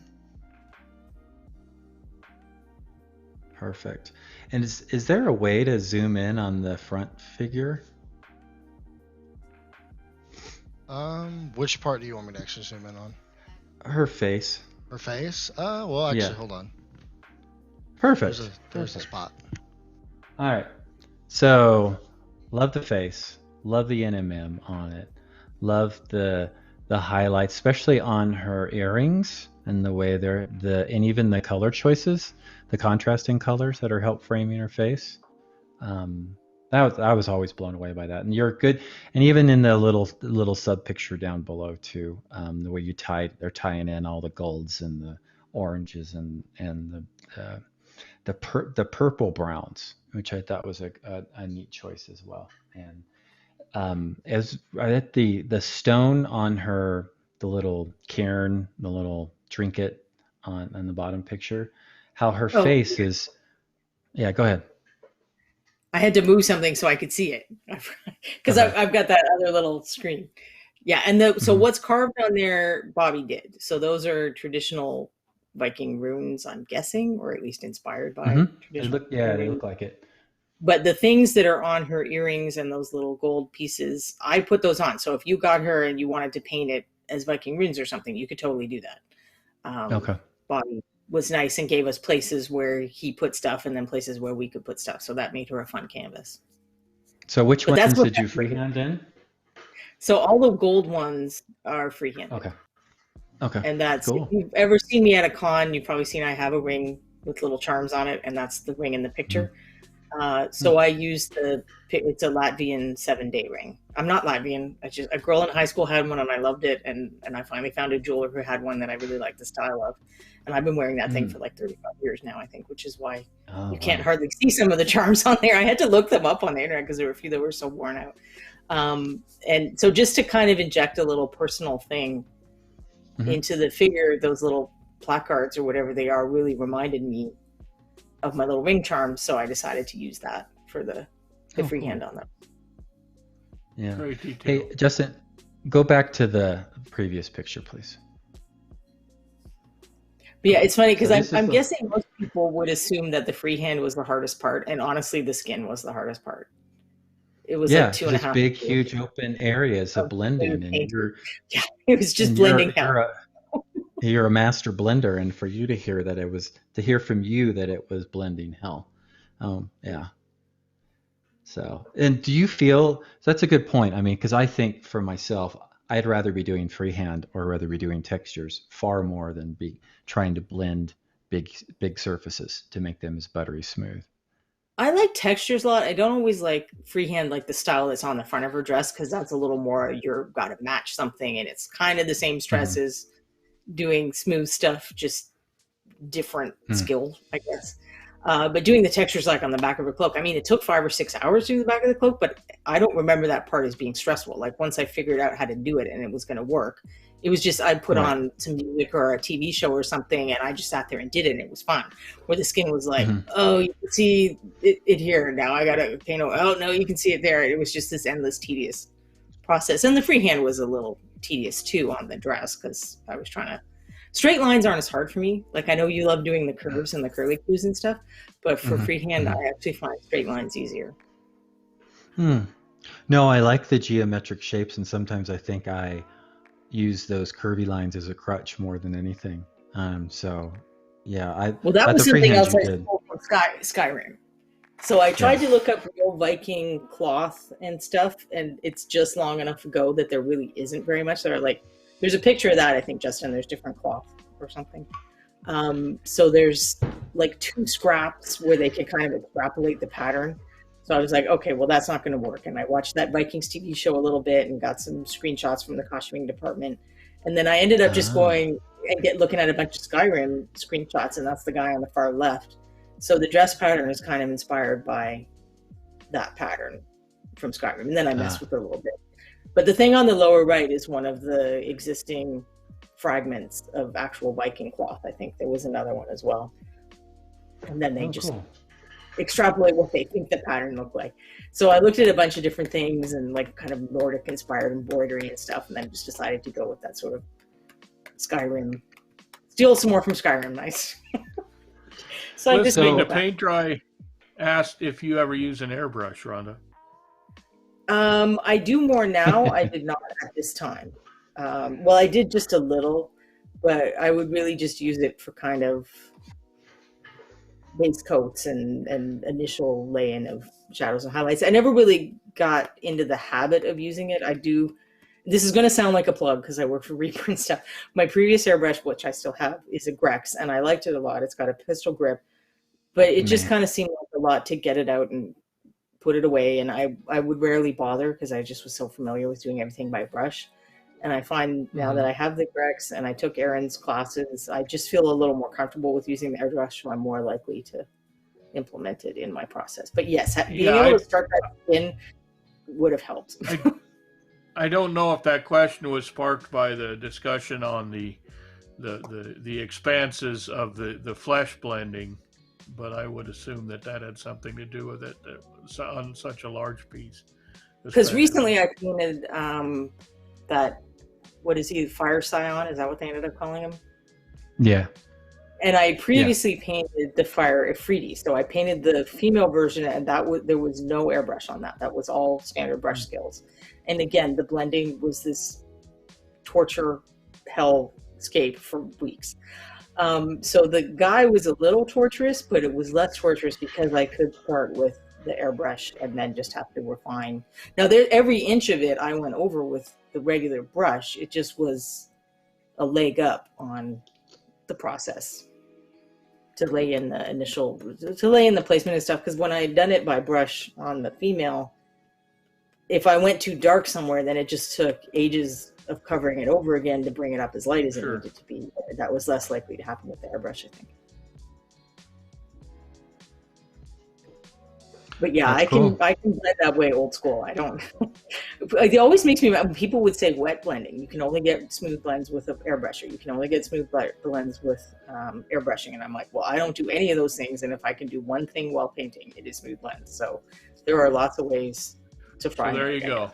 [SPEAKER 1] Perfect. And is there a way to zoom in on the front figure?
[SPEAKER 4] Which part do you want me to actually zoom in on?
[SPEAKER 1] Her face.
[SPEAKER 4] Her face? Well, actually, hold on.
[SPEAKER 1] Perfect.
[SPEAKER 4] There's a spot.
[SPEAKER 1] All right. So, love the face. Love the NMM on it. Love the highlights, especially on her earrings and the way and even the color choices, the contrasting colors that are help framing her face. I was always blown away by that. And you're good. And even in the little sub picture down below too, the way they're tying in all the golds and the oranges and the purple browns, which I thought was a neat choice as well. And as at the stone on her, the little cairn, the little trinket on the bottom picture, how her face is. Yeah, go ahead.
[SPEAKER 3] I had to move something so I could see it because I've got that other little screen. Yeah, and so what's carved on there, Bobby did. So those are traditional Viking runes, I'm guessing, or at least inspired by traditional.
[SPEAKER 1] They look like it.
[SPEAKER 3] But the things that are on her earrings and those little gold pieces, I put those on. So if you got her and you wanted to paint it as Viking runes or something, you could totally do that.
[SPEAKER 1] Okay.
[SPEAKER 3] Bobby was nice and gave us places where he put stuff and then places where we could put stuff. So that made her a fun canvas.
[SPEAKER 1] So which ones did you freehand in?
[SPEAKER 3] So all the gold ones are freehand.
[SPEAKER 1] Okay.
[SPEAKER 3] And that's
[SPEAKER 1] cool.
[SPEAKER 3] If you've ever seen me at a con, you've probably seen I have a ring with little charms on it, and that's the ring in the picture. So I used it's a Latvian 7-day ring. I'm not Latvian. A girl in high school had one and I loved it. And I finally found a jeweler who had one that I really liked the style of. And I've been wearing that thing for like 35 years now, I think, which is why you can't hardly see some of the charms on there. I had to look them up on the internet because there were a few that were so worn out. And so just to kind of inject a little personal thing into the figure, those little placards or whatever they are really reminded me of my little ring charms, so I decided to use that for the freehand on them.
[SPEAKER 1] Yeah.
[SPEAKER 2] Very detailed.
[SPEAKER 1] Hey, Justin, go back to the previous picture, please.
[SPEAKER 3] But yeah, it's funny because I'm guessing most people would assume that the freehand was the hardest part, and honestly, the skin was the hardest part. It was like 2.5
[SPEAKER 1] big, huge open areas of blending, and
[SPEAKER 3] it was just blending out.
[SPEAKER 1] You're a master blender, and for you to hear from you that it was blending hell. Yeah. So, and do you feel, that's a good point. I mean, because I think for myself, I'd rather be doing freehand or rather be doing textures far more than be trying to blend big surfaces to make them as buttery smooth.
[SPEAKER 3] I like textures a lot. I don't always like freehand, like the style that's on the front of her dress, because that's a little more, you've got to match something, and it's kind of the same stress as doing smooth stuff, just different skill, I guess. But doing the textures like on the back of her cloak, I mean, it took 5 or 6 hours to do the back of the cloak, but I don't remember that part as being stressful. Like once I figured out how to do it and it was going to work, it was just, I'd put on some music or a TV show or something, and I just sat there and did it, and it was fun. Where the skin was like, oh, you can see it here. Now I got to paint. Oh, no, you can see it there. It was just this endless, tedious process. And the freehand was a little tedious too on the dress, because I was trying to, straight lines aren't as hard for me. Like I know you love doing the curves and the curly cues and stuff, but for freehand, I actually find straight lines easier.
[SPEAKER 1] No, I like the geometric shapes, and sometimes I think I use those curvy lines as a crutch more than anything. So yeah,
[SPEAKER 3] that was something else I stole from Skyrim. So I tried to look up real Viking cloth and stuff, and it's just long enough ago that there really isn't very much. There's a picture of that, I think, Justin. There's different cloth or something. So there's like 2 scraps where they can kind of extrapolate the pattern. So I was like, okay, well, that's not going to work. And I watched that Vikings TV show a little bit and got some screenshots from the costuming department. And then I ended up just going and looking at a bunch of Skyrim screenshots, and that's the guy on the far left. So the dress pattern is kind of inspired by that pattern from Skyrim. And then I messed with it a little bit. But the thing on the lower right is one of the existing fragments of actual Viking cloth. I think there was another one as well. And then they extrapolate what they think the pattern looked like. So I looked at a bunch of different things and like kind of Nordic inspired embroidery and stuff, and then just decided to go with that sort of Skyrim. Steal some more from Skyrim, nice. So I just
[SPEAKER 2] the paint dry asked if you ever use an airbrush, Rhonda.
[SPEAKER 3] I do more now. I did not at this time. Well, I did just a little, but I would really just use it for kind of base coats and initial lay-in of shadows and highlights. I never really got into the habit of using it. This is going to sound like a plug because I work for Reaper and stuff. My previous airbrush, which I still have, is a Grex, and I liked it a lot. It's got a pistol grip, but it just kind of seemed like a lot to get it out and put it away. And I would rarely bother because I just was so familiar with doing everything by brush. And I find now that I have the Grex and I took Erin's classes, I just feel a little more comfortable with using the airbrush, so I'm more likely to implement it in my process. But yes, being able to start that in would have helped.
[SPEAKER 2] I don't know if that question was sparked by the discussion on the expanses of the flesh blending, but I would assume that had something to do with it on such a large piece.
[SPEAKER 3] Because recently I painted that, what is he, Fire Scion? Is that what they ended up calling him?
[SPEAKER 1] Yeah.
[SPEAKER 3] And I previously painted the Fire Ifriti. So I painted the female version, and there was no airbrush on that. That was all standard brush skills. And again, the blending was this torture hellscape for weeks. So the guy was a little torturous, but it was less torturous because I could start with the airbrush and then just have to refine. Now, every inch of it I went over with the regular brush. It just was a leg up on the process. lay in the placement and stuff. Because when I had done it by brush on the female, if I went too dark somewhere, then it just took ages of covering it over again to bring it up as light as it needed to be. That was less likely to happen with the airbrush, I think. But yeah, I can blend that way old school. I don't. It always makes me mad when people would say wet blending. You can only get smooth blends with an airbrusher. You can only get smooth blends with airbrushing. And I'm like, well, I don't do any of those things. And if I can do one thing while painting, it is smooth blends. So there are lots of ways to fry.
[SPEAKER 2] So there you go.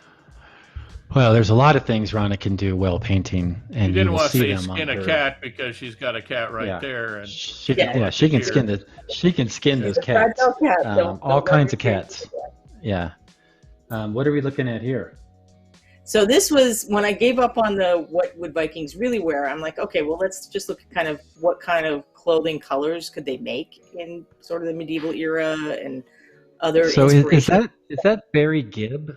[SPEAKER 1] Well, there's a lot of things Rhonda can do while painting, and
[SPEAKER 2] you didn't
[SPEAKER 1] will
[SPEAKER 2] want to
[SPEAKER 1] see
[SPEAKER 2] say
[SPEAKER 1] them
[SPEAKER 2] skin
[SPEAKER 1] on
[SPEAKER 2] a
[SPEAKER 1] her.
[SPEAKER 2] cat because she's got a cat right there, and
[SPEAKER 1] she can skin those cats. All kinds of cats. Yeah. What are we looking at here?
[SPEAKER 3] So this was when I gave up on the what would Vikings really wear. I'm like, okay, well, let's just look at kind of what kind of clothing colors could they make in sort of the medieval era and other.
[SPEAKER 1] So is that Barry Gibb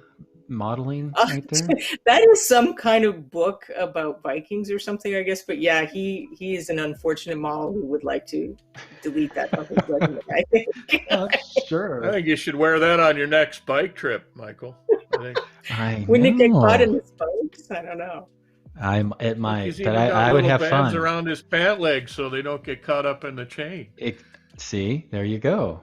[SPEAKER 1] modeling right there?
[SPEAKER 3] That is some kind of book about Vikings or something, I guess. But yeah, he is an unfortunate model who would like to delete that from his resume, I think.
[SPEAKER 1] Sure.
[SPEAKER 2] I think you should wear that on your next bike trip, Michael.
[SPEAKER 3] Wouldn't it get caught in the spokes? I don't know.
[SPEAKER 1] It might, but
[SPEAKER 2] I
[SPEAKER 1] would have fun
[SPEAKER 2] around his pant legs so they don't get caught up in the chain.
[SPEAKER 1] See, there you go.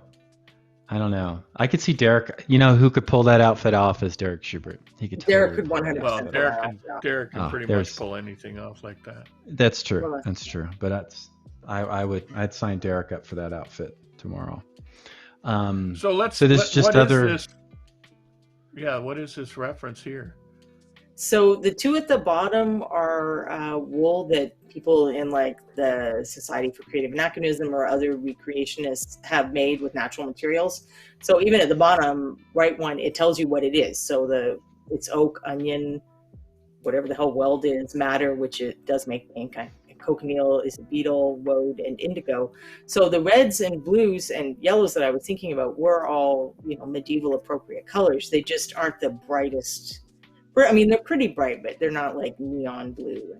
[SPEAKER 1] I don't know. I could see Derek. You know who could pull that outfit off is Derek Schubert. He could.
[SPEAKER 3] Derek could 100%.
[SPEAKER 2] Well, Derek can pretty much pull anything off like that.
[SPEAKER 1] That's true. That's true. But I'd sign Derek up for that outfit tomorrow. What
[SPEAKER 2] is this reference here?
[SPEAKER 3] So the two at the bottom are wool that people in like the Society for Creative Anachronism or other recreationists have made with natural materials. So even at the bottom right one, it tells you what it is. So it's oak, onion, whatever the hell weld is, madder, which it does make ink. Cochineal is a beetle, woad, and indigo. So the reds and blues and yellows that I was thinking about were all, medieval appropriate colors. They just aren't the brightest. I mean, they're pretty bright, but they're not like neon blue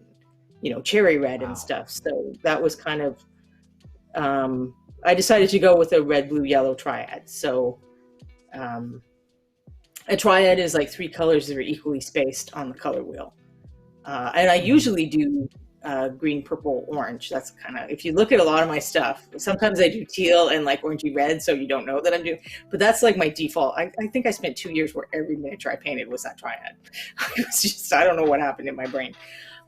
[SPEAKER 3] and, cherry red and stuff. So that was kind of, I decided to go with a red, blue, yellow triad. So a triad is like three colors that are equally spaced on the color wheel. And I usually do green, purple, orange. That's kind of, if you look at a lot of my stuff, sometimes I do teal and like orangey red, so you don't know that I'm doing, but that's like my default. I think I spent 2 years where every miniature I painted was that triad. It was just, I don't know what happened in my brain.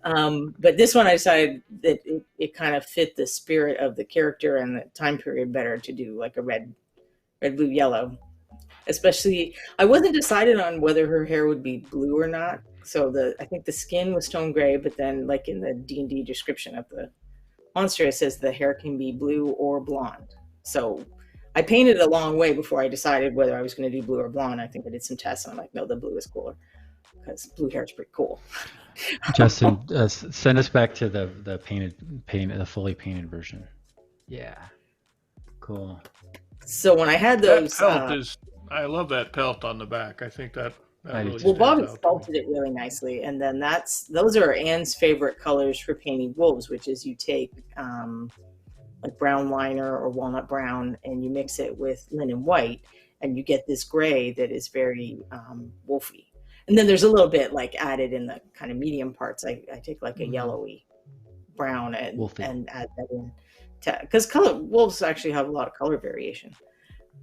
[SPEAKER 3] But this one I decided that it kind of fit the spirit of the character and the time period better to do like a red, blue, yellow. Especially, I wasn't decided on whether her hair would be blue or not. So I think the skin was stone gray, but then like in the D&D description of the monster, it says the hair can be blue or blonde. So I painted a long way before I decided whether I was going to do blue or blonde. I think I did some tests and I'm like, no, the blue is cooler because blue hair is pretty cool.
[SPEAKER 1] Justin, send us back to the fully painted version. Yeah, cool.
[SPEAKER 3] So when I had those,
[SPEAKER 2] that pelt I love that pelt on the back. I think that really
[SPEAKER 3] Bobby sculpted it really nicely, and then those are Anne's favorite colors for painting wolves, which is you take like brown liner or walnut brown, and you mix it with linen white, and you get this gray that is very wolfy. And then there's a little bit like added in the kind of medium parts. I take like a yellowy brown and add that in, because wolves actually have a lot of color variation.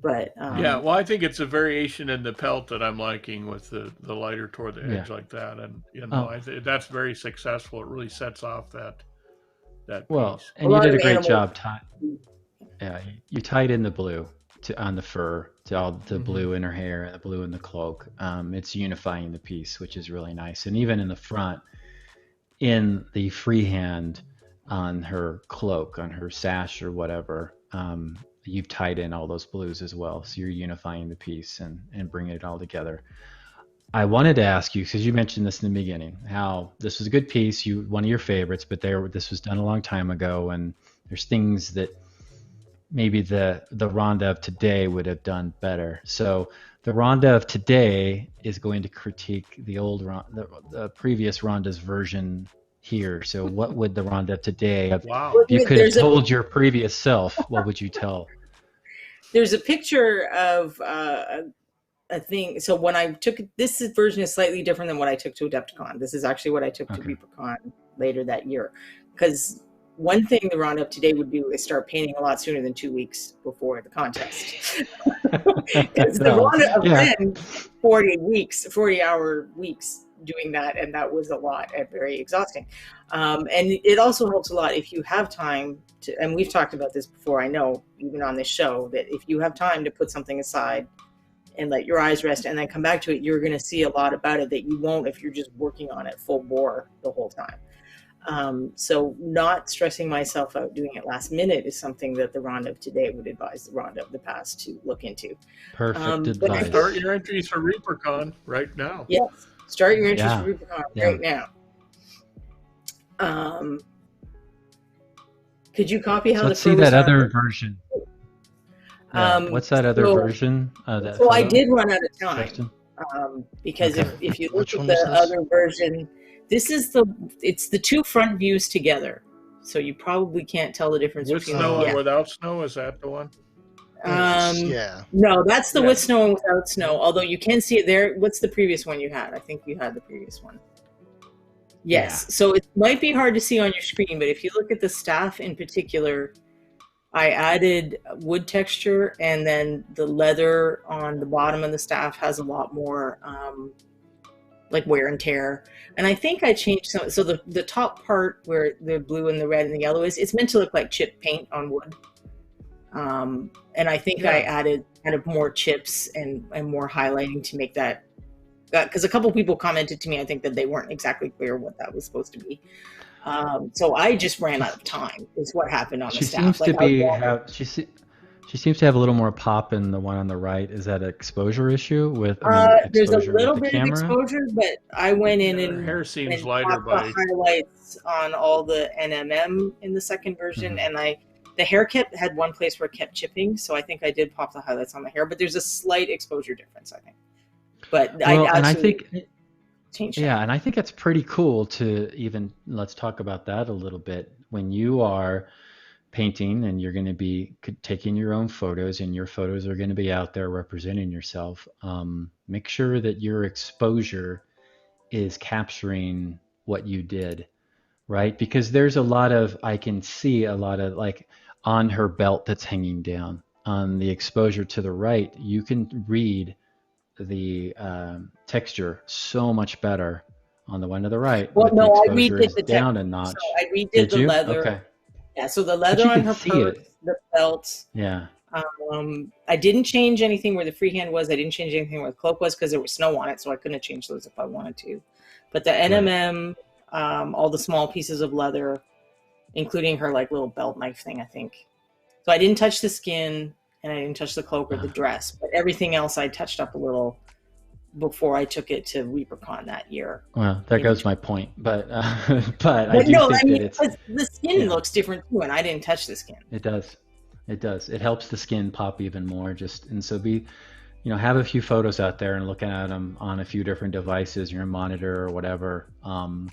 [SPEAKER 3] But
[SPEAKER 2] I think it's a variation in the pelt that I'm liking with the lighter toward the edge like that, and I think that's very successful. It really sets off that piece.
[SPEAKER 1] And you did a great job. You tied in the blue on the fur to all the blue in her hair and the blue in the cloak. It's unifying the piece, which is really nice. And even in the front, in the freehand on her cloak, on her sash or whatever. You've tied in all those blues as well. So you're unifying the piece and bringing it all together. I wanted to ask you, because you mentioned this in the beginning, how this was a good piece, one of your favorites, but this was done a long time ago, and there's things that maybe the Rhonda of today would have done better. So the Rhonda of today is going to critique the previous Rhonda's version here. So what would the Rhonda of today,
[SPEAKER 2] Wow.
[SPEAKER 1] if you could have told your previous self, what would you tell?
[SPEAKER 3] There's a picture of a thing. So when I took this version is slightly different than what I took to Adepticon. This is actually what I took to ReaperCon later that year. Because one thing the Rhonda of today would do is start painting a lot sooner than 2 weeks before the contest. Because the Rhonda of then 40-hour weeks doing that, and that was a lot and very exhausting. And it also helps a lot if you have time to, and we've talked about this before, I know, even on this show, that if you have time to put something aside and let your eyes rest and then come back to it, you're going to see a lot about it that you won't if you're just working on it full bore the whole time. So not stressing myself out doing it last minute is something that the Rhonda of today would advise the Rhonda of the past to look into.
[SPEAKER 1] Perfect advice.
[SPEAKER 2] Start your entries for ReaperCon right now.
[SPEAKER 3] Yes, start your entries for ReaperCon right now. Could you copy how
[SPEAKER 1] let's see that other version. What's that other version?
[SPEAKER 3] So I did run out of time because if you look at the other version, it's the two front views together, so you probably can't tell the difference
[SPEAKER 2] with
[SPEAKER 3] between
[SPEAKER 2] snow and without snow. Is that the one?
[SPEAKER 3] No, that's the with snow and without snow. Although you can see it there. What's the previous one you had? I think you had the previous one. Yes. So it might be hard to see on your screen, but if you look at the staff in particular, I added wood texture, and then the leather on the bottom of the staff has a lot more like wear and tear. And I think I changed some. So the top part where the blue and the red and the yellow is, it's meant to look like chip paint on wood. And I think I added kind of more chips and more highlighting to make that, because a couple people commented to me, I think, that they weren't exactly clear what that was supposed to be. So I just ran out of time is what happened on the staff.
[SPEAKER 1] She seems to have a little more pop in the one on the right. Is that an exposure issue with
[SPEAKER 3] there's a little bit of exposure, but I went in and
[SPEAKER 2] hair seems lighter by
[SPEAKER 3] highlights on all the NMM in the second version, and the hair had one place where it kept chipping, so I think I did pop the highlights on the hair, but there's a slight exposure difference, I think. But I think
[SPEAKER 1] it's pretty cool to even, let's talk about that a little bit. When you are painting and you're going to be taking your own photos, and your photos are going to be out there representing yourself, make sure that your exposure is capturing what you did, right? Because there's I can see a lot of like on her belt that's hanging down. On the exposure to the right, you can read the texture so much better on the one to the right.
[SPEAKER 3] Well, no, I
[SPEAKER 1] redid the down a notch.
[SPEAKER 3] So I redid the leather. Okay. Yeah, so the leather on her purse, the belt.
[SPEAKER 1] Yeah.
[SPEAKER 3] I didn't change anything where the freehand was. I didn't change anything where the cloak was because there was snow on it, so I couldn't have changed those if I wanted to. But the NMM, all the small pieces of leather, including her like little belt knife thing, I think. So I didn't touch the skin, and I didn't touch the cloak or the dress, but everything else I touched up a little before I took it to ReaperCon that year.
[SPEAKER 1] Well, there goes my point, but I do think that
[SPEAKER 3] the skin looks different too, and I didn't touch the skin.
[SPEAKER 1] It does. It helps the skin pop even more. And so have a few photos out there and looking at them on a few different devices, your monitor or whatever.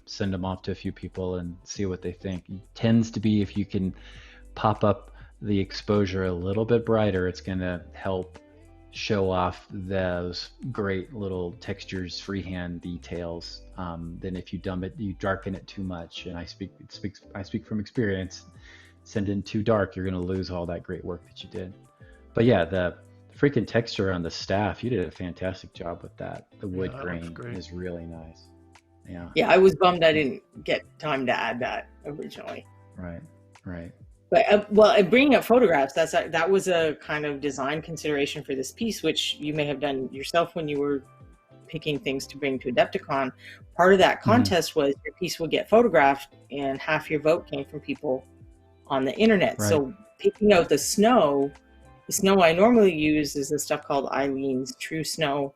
[SPEAKER 1] Send them off to a few people and see what they think. It tends to be, if you can pop up the exposure a little bit brighter, it's going to help show off those great little textures, freehand details, than if you darken it too much. And I speak from experience. Send in too dark, you're going to lose all that great work that you did. But yeah, the freaking texture on the staff, you did a fantastic job with that. The wood grain is really nice.
[SPEAKER 3] Yeah, I was bummed I didn't get time to add that originally.
[SPEAKER 1] Right.
[SPEAKER 3] But bringing up photographs, that was a kind of design consideration for this piece, which you may have done yourself when you were picking things to bring to Adepticon. Part of that contest was your piece would get photographed, and half your vote came from people on the internet. Right. So picking out the snow I normally use is this stuff called Eileen's True Snow.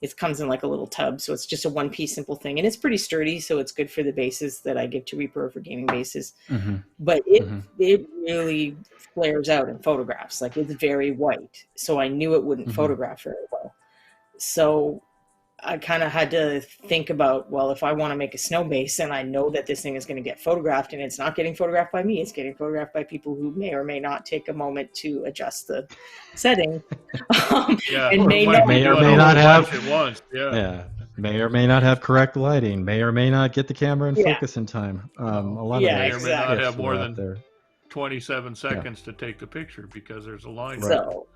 [SPEAKER 3] It comes in like a little tub, so it's just a one-piece simple thing, and it's pretty sturdy, so it's good for the bases that I give to Reaper for gaming bases. But it really flares out in photographs. Like, it's very white, so I knew it wouldn't photograph very well. So I kind of had to think about, well, if I want to make a snow base and I know that this thing is going to get photographed, and it's not getting photographed by me, it's getting photographed by people who may or may not take a moment to adjust the setting.
[SPEAKER 2] Yeah,
[SPEAKER 3] and
[SPEAKER 2] or
[SPEAKER 3] may
[SPEAKER 2] might
[SPEAKER 3] not,
[SPEAKER 2] be
[SPEAKER 1] may or
[SPEAKER 2] doing
[SPEAKER 1] may
[SPEAKER 2] a
[SPEAKER 1] not
[SPEAKER 2] whole
[SPEAKER 1] have-
[SPEAKER 2] bunch at once. Yeah.
[SPEAKER 1] may or may not have correct lighting, may or may not get the camera in
[SPEAKER 3] Yeah.
[SPEAKER 1] focus in time. A lot
[SPEAKER 3] Yeah,
[SPEAKER 2] May
[SPEAKER 1] of
[SPEAKER 2] or
[SPEAKER 1] those
[SPEAKER 2] may not
[SPEAKER 3] exactly.
[SPEAKER 2] have
[SPEAKER 1] tips
[SPEAKER 2] more
[SPEAKER 1] are out
[SPEAKER 2] than
[SPEAKER 1] there.
[SPEAKER 2] 27 seconds to take the picture because there's a line.
[SPEAKER 3] So,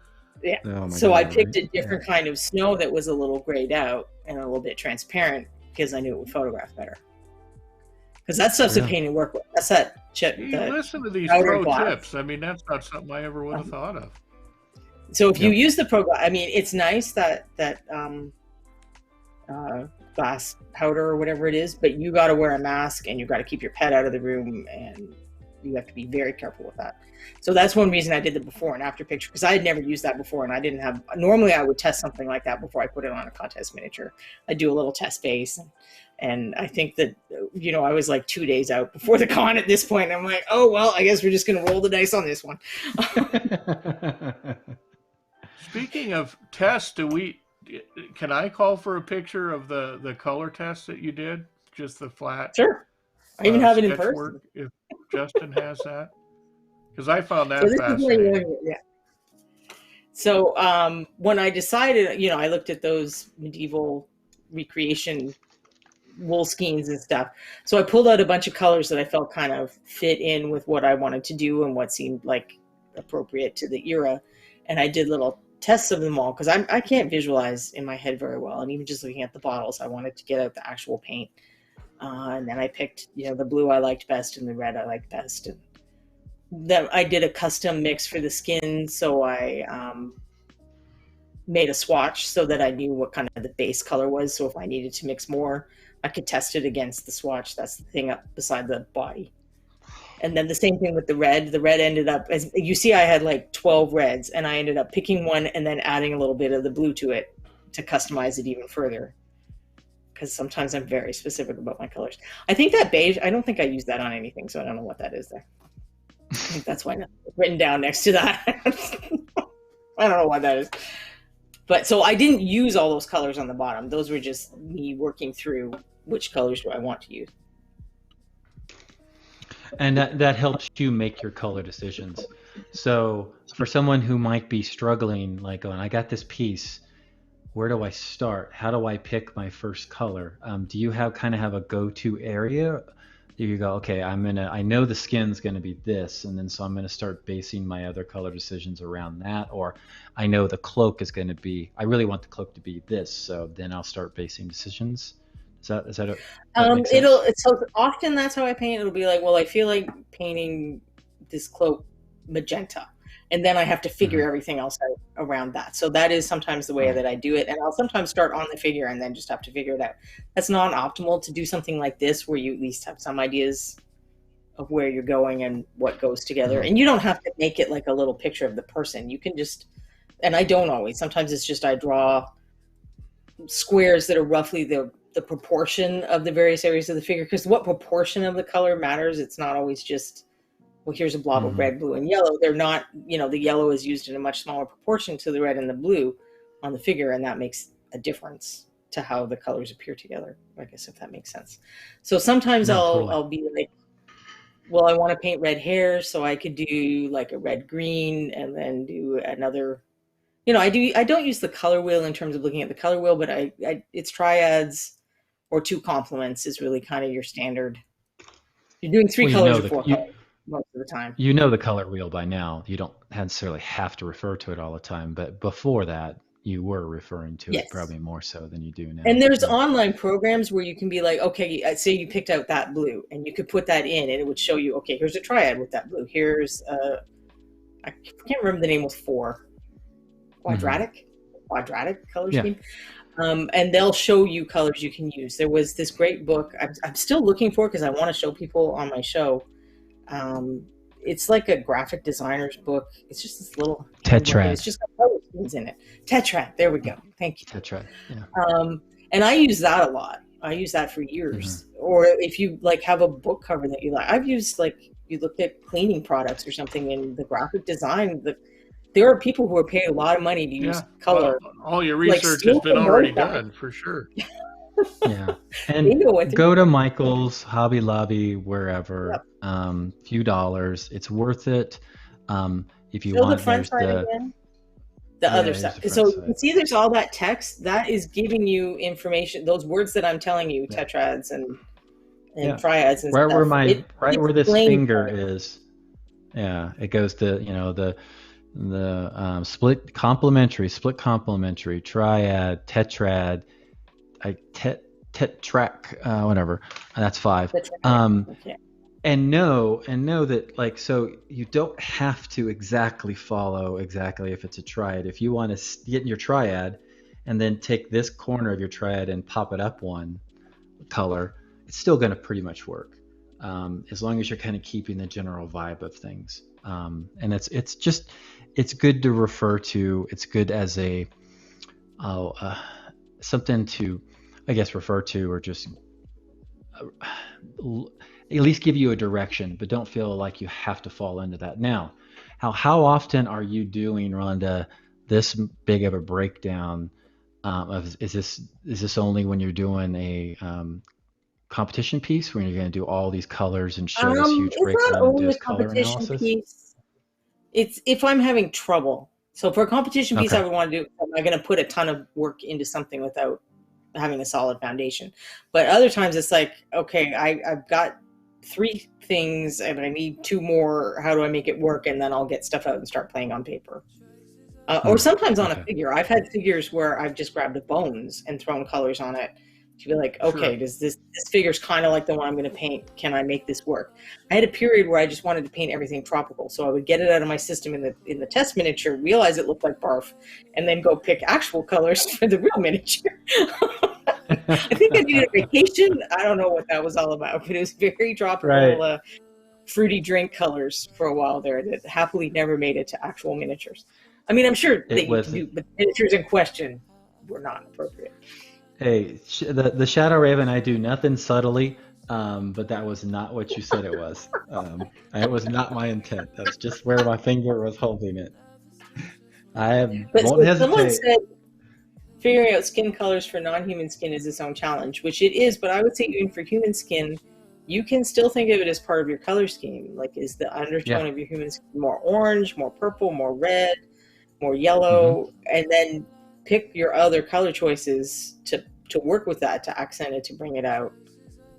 [SPEAKER 3] yeah.
[SPEAKER 1] Oh my
[SPEAKER 3] So
[SPEAKER 1] God,
[SPEAKER 3] I picked
[SPEAKER 1] right?
[SPEAKER 3] a different kind of snow that was a little grayed out and a little bit transparent because I knew it would photograph better. Because that stuff's a pain to work with. That's that chip.
[SPEAKER 2] You listen to these
[SPEAKER 3] outer
[SPEAKER 2] pro
[SPEAKER 3] glass.
[SPEAKER 2] tips. I mean, that's not something I ever would have thought of.
[SPEAKER 3] So if you use the pro, I mean, it's nice that glass powder or whatever it is, but you got to wear a mask and you got to keep your pet out of the room, and you have to be very careful with that. So that's one reason I did the before and after picture, because I had never used that before, and I didn't have. Normally, I would test something like that before I put it on a contest miniature. I do a little test base, and I think that I was like 2 days out before the con at this point. And I'm like, oh well, I guess we're just gonna roll the dice on this one.
[SPEAKER 2] Speaking of tests, can I call for a picture of the color test that you did? Just the flat.
[SPEAKER 3] Sure. I even have it in
[SPEAKER 2] sketch
[SPEAKER 3] person.
[SPEAKER 2] work, if Justin has that, because I found that
[SPEAKER 3] So this
[SPEAKER 2] fascinating.
[SPEAKER 3] is So when I decided, I looked at those medieval recreation wool skeins and stuff. So I pulled out a bunch of colors that I felt kind of fit in with what I wanted to do and what seemed like appropriate to the era. And I did little tests of them all because I can't visualize in my head very well. And even just looking at the bottles, I wanted to get out the actual paint. And then I picked, the blue I liked best and the red I liked best. And then I did a custom mix for the skin. So I made a swatch so that I knew what kind of the base color was. So if I needed to mix more, I could test it against the swatch. That's the thing up beside the body. And then the same thing with the red. The red ended up, as you see, I had like 12 reds, and I ended up picking one and then adding a little bit of the blue to it to customize it even further. Because sometimes I'm very specific about my colors. I think that beige, I don't think I used that on anything, so I don't know what that is there. I think that's why it's written down next to that. I don't know what that is. But so I didn't use all those colors on the bottom. Those were just me working through which colors do I want to use.
[SPEAKER 1] And that helps you make your color decisions. So for someone who might be struggling, like going, I got this piece, where do I start? How do I pick my first color? Do you have a go-to area? Do you go, okay, I know the skin's gonna be this, and then so I'm gonna start basing my other color decisions around that, or I know the cloak is gonna be, I really want the cloak to be this, so then I'll start basing decisions. Is that
[SPEAKER 3] So often that's how I paint. It'll be like, well, I feel like painting this cloak magenta, and then I have to figure everything else out around that. So that is sometimes the way that I do it, and I'll sometimes start on the figure and then just have to figure it out. That's not optimal to do something like this, where you at least have some ideas of where you're going and what goes together, and you don't have to make it like a little picture of the person. You can just, and I don't always. Sometimes it's just I draw squares that are roughly the proportion of the various areas of the figure, because what proportion of the color matters. It's not always just, well, here's a blob of red, blue, and yellow. They're not, the yellow is used in a much smaller proportion to the red and the blue on the figure, and that makes a difference to how the colors appear together, I guess, if that makes sense. So sometimes I'll be like, well, I want to paint red hair, so I could do like a red green and then do another, I don't use the color wheel in terms of looking at the color wheel, but it's triads or 2 complements is really kind of your standard. You're doing 3 colors or 4 colors most of the time.
[SPEAKER 1] You know the color wheel by now. You don't necessarily have to refer to it all the time, but before that, you were referring to it probably more so than you do now.
[SPEAKER 3] And there's online programs where you can be like, okay, say you picked out that blue, and you could put that in, and it would show you, okay, here's a triad with that blue. Here's I can't remember the name with 4. Quadratic color scheme. And they'll show you colors you can use. There was this great book I'm still looking for because I want to show people on my show. It's like a graphic designer's book. It's just this little
[SPEAKER 1] Tetrad.
[SPEAKER 3] It's just got color schemes in it. Tetrad. There we go. Thank you.
[SPEAKER 1] Tetrad. Yeah.
[SPEAKER 3] And I use that a lot. I use that for years. Or if you like have a book cover that you like, I've used, like, you look at cleaning products or something in the graphic design, there are people who are paid a lot of money to use color.
[SPEAKER 2] Well, all your
[SPEAKER 3] Like,
[SPEAKER 2] research has been
[SPEAKER 3] still
[SPEAKER 2] already
[SPEAKER 3] know that.
[SPEAKER 2] done for sure.
[SPEAKER 1] Yeah,
[SPEAKER 3] They
[SPEAKER 1] and
[SPEAKER 3] know what
[SPEAKER 1] go to Michael's, Hobby Lobby, wherever.
[SPEAKER 3] Yep.
[SPEAKER 1] Few dollars. It's worth it. If you
[SPEAKER 3] Show the
[SPEAKER 1] want,
[SPEAKER 3] front
[SPEAKER 1] there's
[SPEAKER 3] side
[SPEAKER 1] the
[SPEAKER 3] again. The
[SPEAKER 1] yeah,
[SPEAKER 3] other
[SPEAKER 1] here's
[SPEAKER 3] stuff.
[SPEAKER 1] the
[SPEAKER 3] So
[SPEAKER 1] front
[SPEAKER 3] you
[SPEAKER 1] side.
[SPEAKER 3] can see there's all that text. That is giving you information. Those words that I'm telling you,
[SPEAKER 1] Yeah.
[SPEAKER 3] tetrads and
[SPEAKER 1] Yeah.
[SPEAKER 3] triads and
[SPEAKER 1] Right
[SPEAKER 3] stuff.
[SPEAKER 1] where my
[SPEAKER 3] it
[SPEAKER 1] right where this
[SPEAKER 3] explains
[SPEAKER 1] finger
[SPEAKER 3] them.
[SPEAKER 1] is. Yeah, it goes to the split complementary, triad, tetrad, tetrac, whatever. That's 5.
[SPEAKER 3] The triad. Okay.
[SPEAKER 1] And know that, like, so you don't have to exactly follow exactly if it's a triad. If you want to get in your triad and then take this corner of your triad and pop it up one color, it's still going to pretty much work, as long as you're kind of keeping the general vibe of things. And it's good to refer to. It's good as a something to, I guess, refer to, or just at least give you a direction, but don't feel like you have to fall into that. Now, how often are you doing, Rhonda, this big of a breakdown? Is this only when you're doing a competition piece, when you're going to do all these colors and show this huge
[SPEAKER 3] It's not
[SPEAKER 1] breakdown and do
[SPEAKER 3] only
[SPEAKER 1] this
[SPEAKER 3] a
[SPEAKER 1] color
[SPEAKER 3] competition
[SPEAKER 1] analysis?
[SPEAKER 3] piece. It's if I'm having trouble. So for a competition piece,
[SPEAKER 1] Okay.
[SPEAKER 3] I would want to do. I'm not going to put a ton of work into something without having a solid foundation. But other times, it's like, okay, I've got 3 things and I need 2 more. How do I make it work? And then I'll get stuff out and start playing on paper. Or sometimes on a figure. I've had figures where I've just grabbed the bones and thrown colors on it to be like, okay, does this figure's kind of like the one I'm going to paint. Can I make this work? I had a period where I just wanted to paint everything tropical. So I would get it out of my system in the test miniature, realize it looked like barf, and then go pick actual colors for the real miniature. I think I needed a vacation. I don't know what that was all about, but it was very tropical,
[SPEAKER 1] Right.
[SPEAKER 3] fruity drink colors for a while there that happily never made it to actual miniatures. I mean, I'm sure that you can do, but the miniatures in question were not appropriate.
[SPEAKER 1] Hey, the Shadow Raven, I do nothing subtly, but that was not what you said it was. It was not my intent. That's just where my finger was holding it. Won't hesitate.
[SPEAKER 3] Someone said figuring out skin colors for non-human skin is its own challenge, which it is, but I would say even for human skin, you can still think of it as part of your color scheme. Like, is the undertone of your human skin more orange, more purple, more red, more yellow, and then pick your other color choices to work with that, to accent it, to bring it out.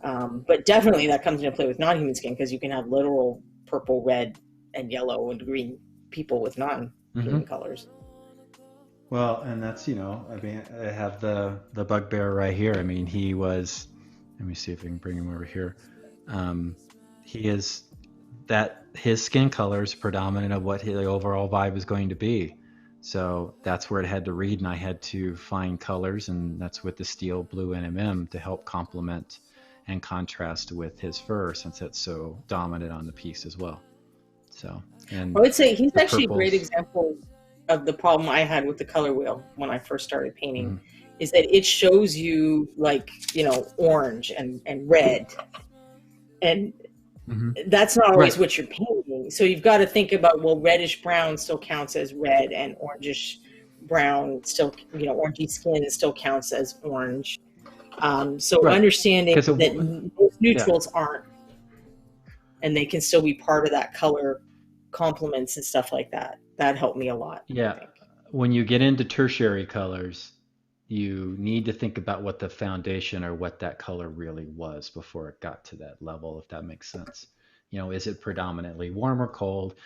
[SPEAKER 3] But definitely that comes into play with non-human skin, because you can have literal purple, red, and yellow and green people with non-human colors.
[SPEAKER 1] Well, and that's, I mean, I have the bugbear right here. I mean, he was, let me see if I can bring him over here. His skin color is predominant of what the overall vibe is going to be. So that's where it had to read, and I had to find colors, and that's with the steel blue NMM to help complement and contrast with his fur, since it's so dominant on the piece as well. So, and
[SPEAKER 3] I would say he's actually a great example of the problem I had with the color wheel when I first started painting, is that it shows you, like, orange and red, and that's not always what you're painting. So you've got to think about, well, reddish brown still counts as red, and orangish brown still, orangey skin still counts as orange. So understanding that those neutrals aren't, and they can still be part of that color complements and stuff like that. That helped me a lot.
[SPEAKER 1] Yeah. When you get into tertiary colors, you need to think about what the foundation or what that color really was before it got to that level, if that makes sense. Is it predominantly warm or cold?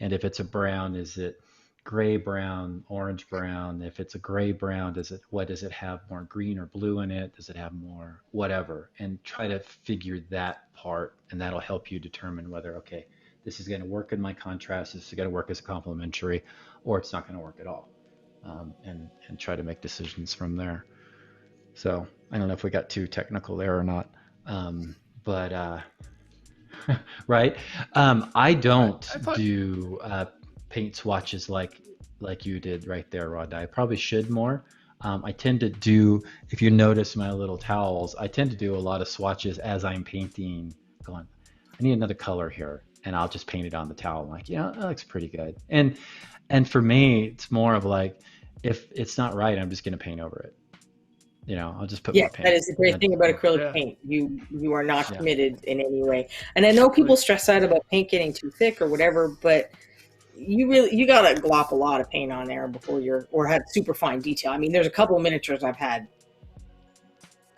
[SPEAKER 1] And if it's a brown, is it gray brown, orange brown? If it's a gray brown, does it have more green or blue in it? Does it have more whatever? And try to figure that part, and that'll help you determine whether, okay, this is going to work in my contrast, this is going to work as a complementary, or it's not going to work at all. And try to make decisions from there. So I don't know if we got too technical there or not, but right. I don't do paint swatches like you did right there, Rhonda. I probably should more. I tend to do, if you notice my little towels, I tend to do a lot of swatches as I'm painting, going, I need another color here. and I'll just paint it on the towel. I'm like, yeah, that looks pretty good. And for me, it's more of like, if it's not right, I'm just going to paint over it. I'll just put more paint.
[SPEAKER 3] That is the great thing about acrylic paint. You are not committed in any way. And I know people stress out about paint getting too thick or whatever, but you gotta glop a lot of paint on there before or have super fine detail. I mean, there's a couple of miniatures I've had.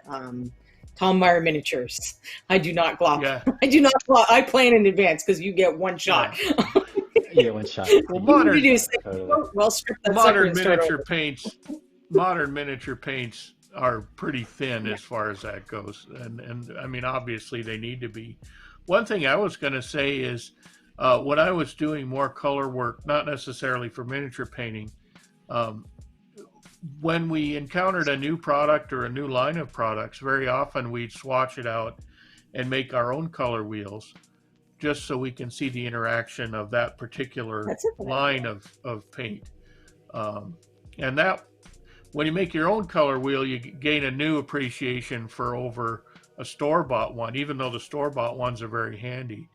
[SPEAKER 3] Tom Meyer miniatures. I do not glop. Yeah. I do not glop. I plan in advance because you get one shot.
[SPEAKER 1] Yeah. You get one shot.
[SPEAKER 2] Well, modern miniature paints are pretty thin as far as that goes, and I mean, obviously they need to be. One thing I was going to say is when I was doing more color work, not necessarily for miniature painting, when we encountered a new product or a new line of products, very often we'd swatch it out and make our own color wheels, just so we can see the interaction of that particular line of paint. And that, when you make your own color wheel, you gain a new appreciation for over a store-bought one, even though the store-bought ones are very handy.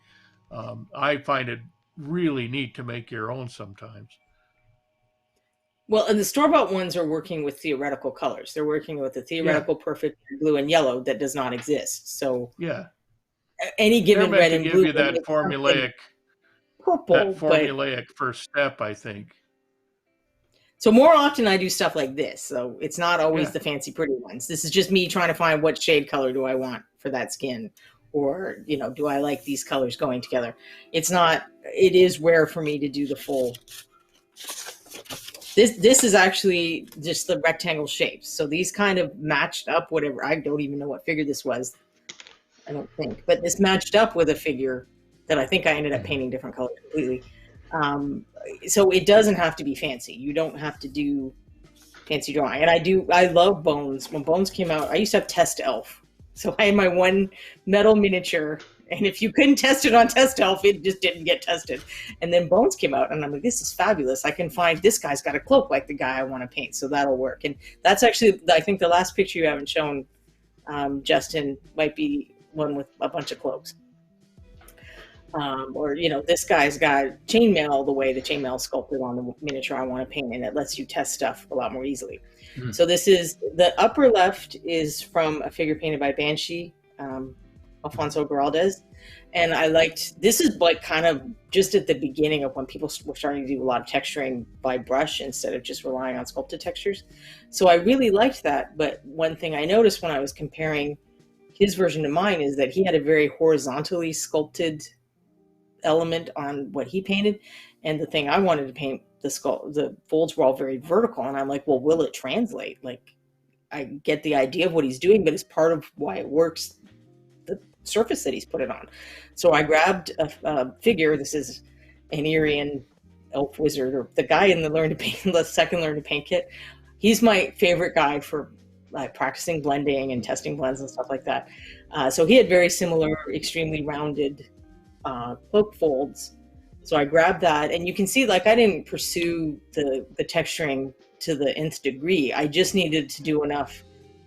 [SPEAKER 2] I find it really neat to make your own sometimes.
[SPEAKER 3] Well, and the store-bought ones are working with theoretical colors. They're working with a theoretical perfect blue and yellow that does not exist. So
[SPEAKER 2] yeah,
[SPEAKER 3] any given red and blue
[SPEAKER 2] give you that formulaic first step, I think.
[SPEAKER 3] So more often I do stuff like this. So it's not always the fancy pretty ones. This is just me trying to find what shade color do I want for that skin, or do I like these colors going together? It is rare for me to do the full. This is actually just the rectangle shapes. So these kind of matched up, whatever. I don't even know what figure this was. I don't think. But this matched up with a figure that I think I ended up painting different colors completely. So it doesn't have to be fancy. You don't have to do fancy drawing. And I love Bones. When Bones came out, I used to have Test Elf. So I had my one metal miniature, and if you couldn't test it on Test Elf, it just didn't get tested. And then Bones came out, and I'm like, this is fabulous. I can find this guy's got a cloak like the guy I want to paint, so that'll work. And that's actually, I think the last picture you haven't shown, Justin, might be one with a bunch of cloaks. Or this guy's got chainmail the way the chainmail is sculpted on the miniature I want to paint, and it lets you test stuff a lot more easily. So this is, the upper left is from a figure painted by Banshee, Alfonso Geraldez. And this is like kind of just at the beginning of when people were starting to do a lot of texturing by brush instead of just relying on sculpted textures. So I really liked that. But one thing I noticed when I was comparing his version to mine is that he had a very horizontally sculpted element on what he painted, and the thing I wanted to paint, the folds were all very vertical, and I'm like, well, will it translate? Like, I get the idea of what he's doing, but it's part of why it works, the surface that he's put it on. So I grabbed a figure. This is an Irian elf wizard, or the guy in the second Learn to Paint kit. He's my favorite guy for practicing blending and testing blends and stuff like that. So he had very similar, extremely rounded cloak folds. So I grabbed that, and you can see, like, I didn't pursue the texturing to the nth degree. I just needed to do enough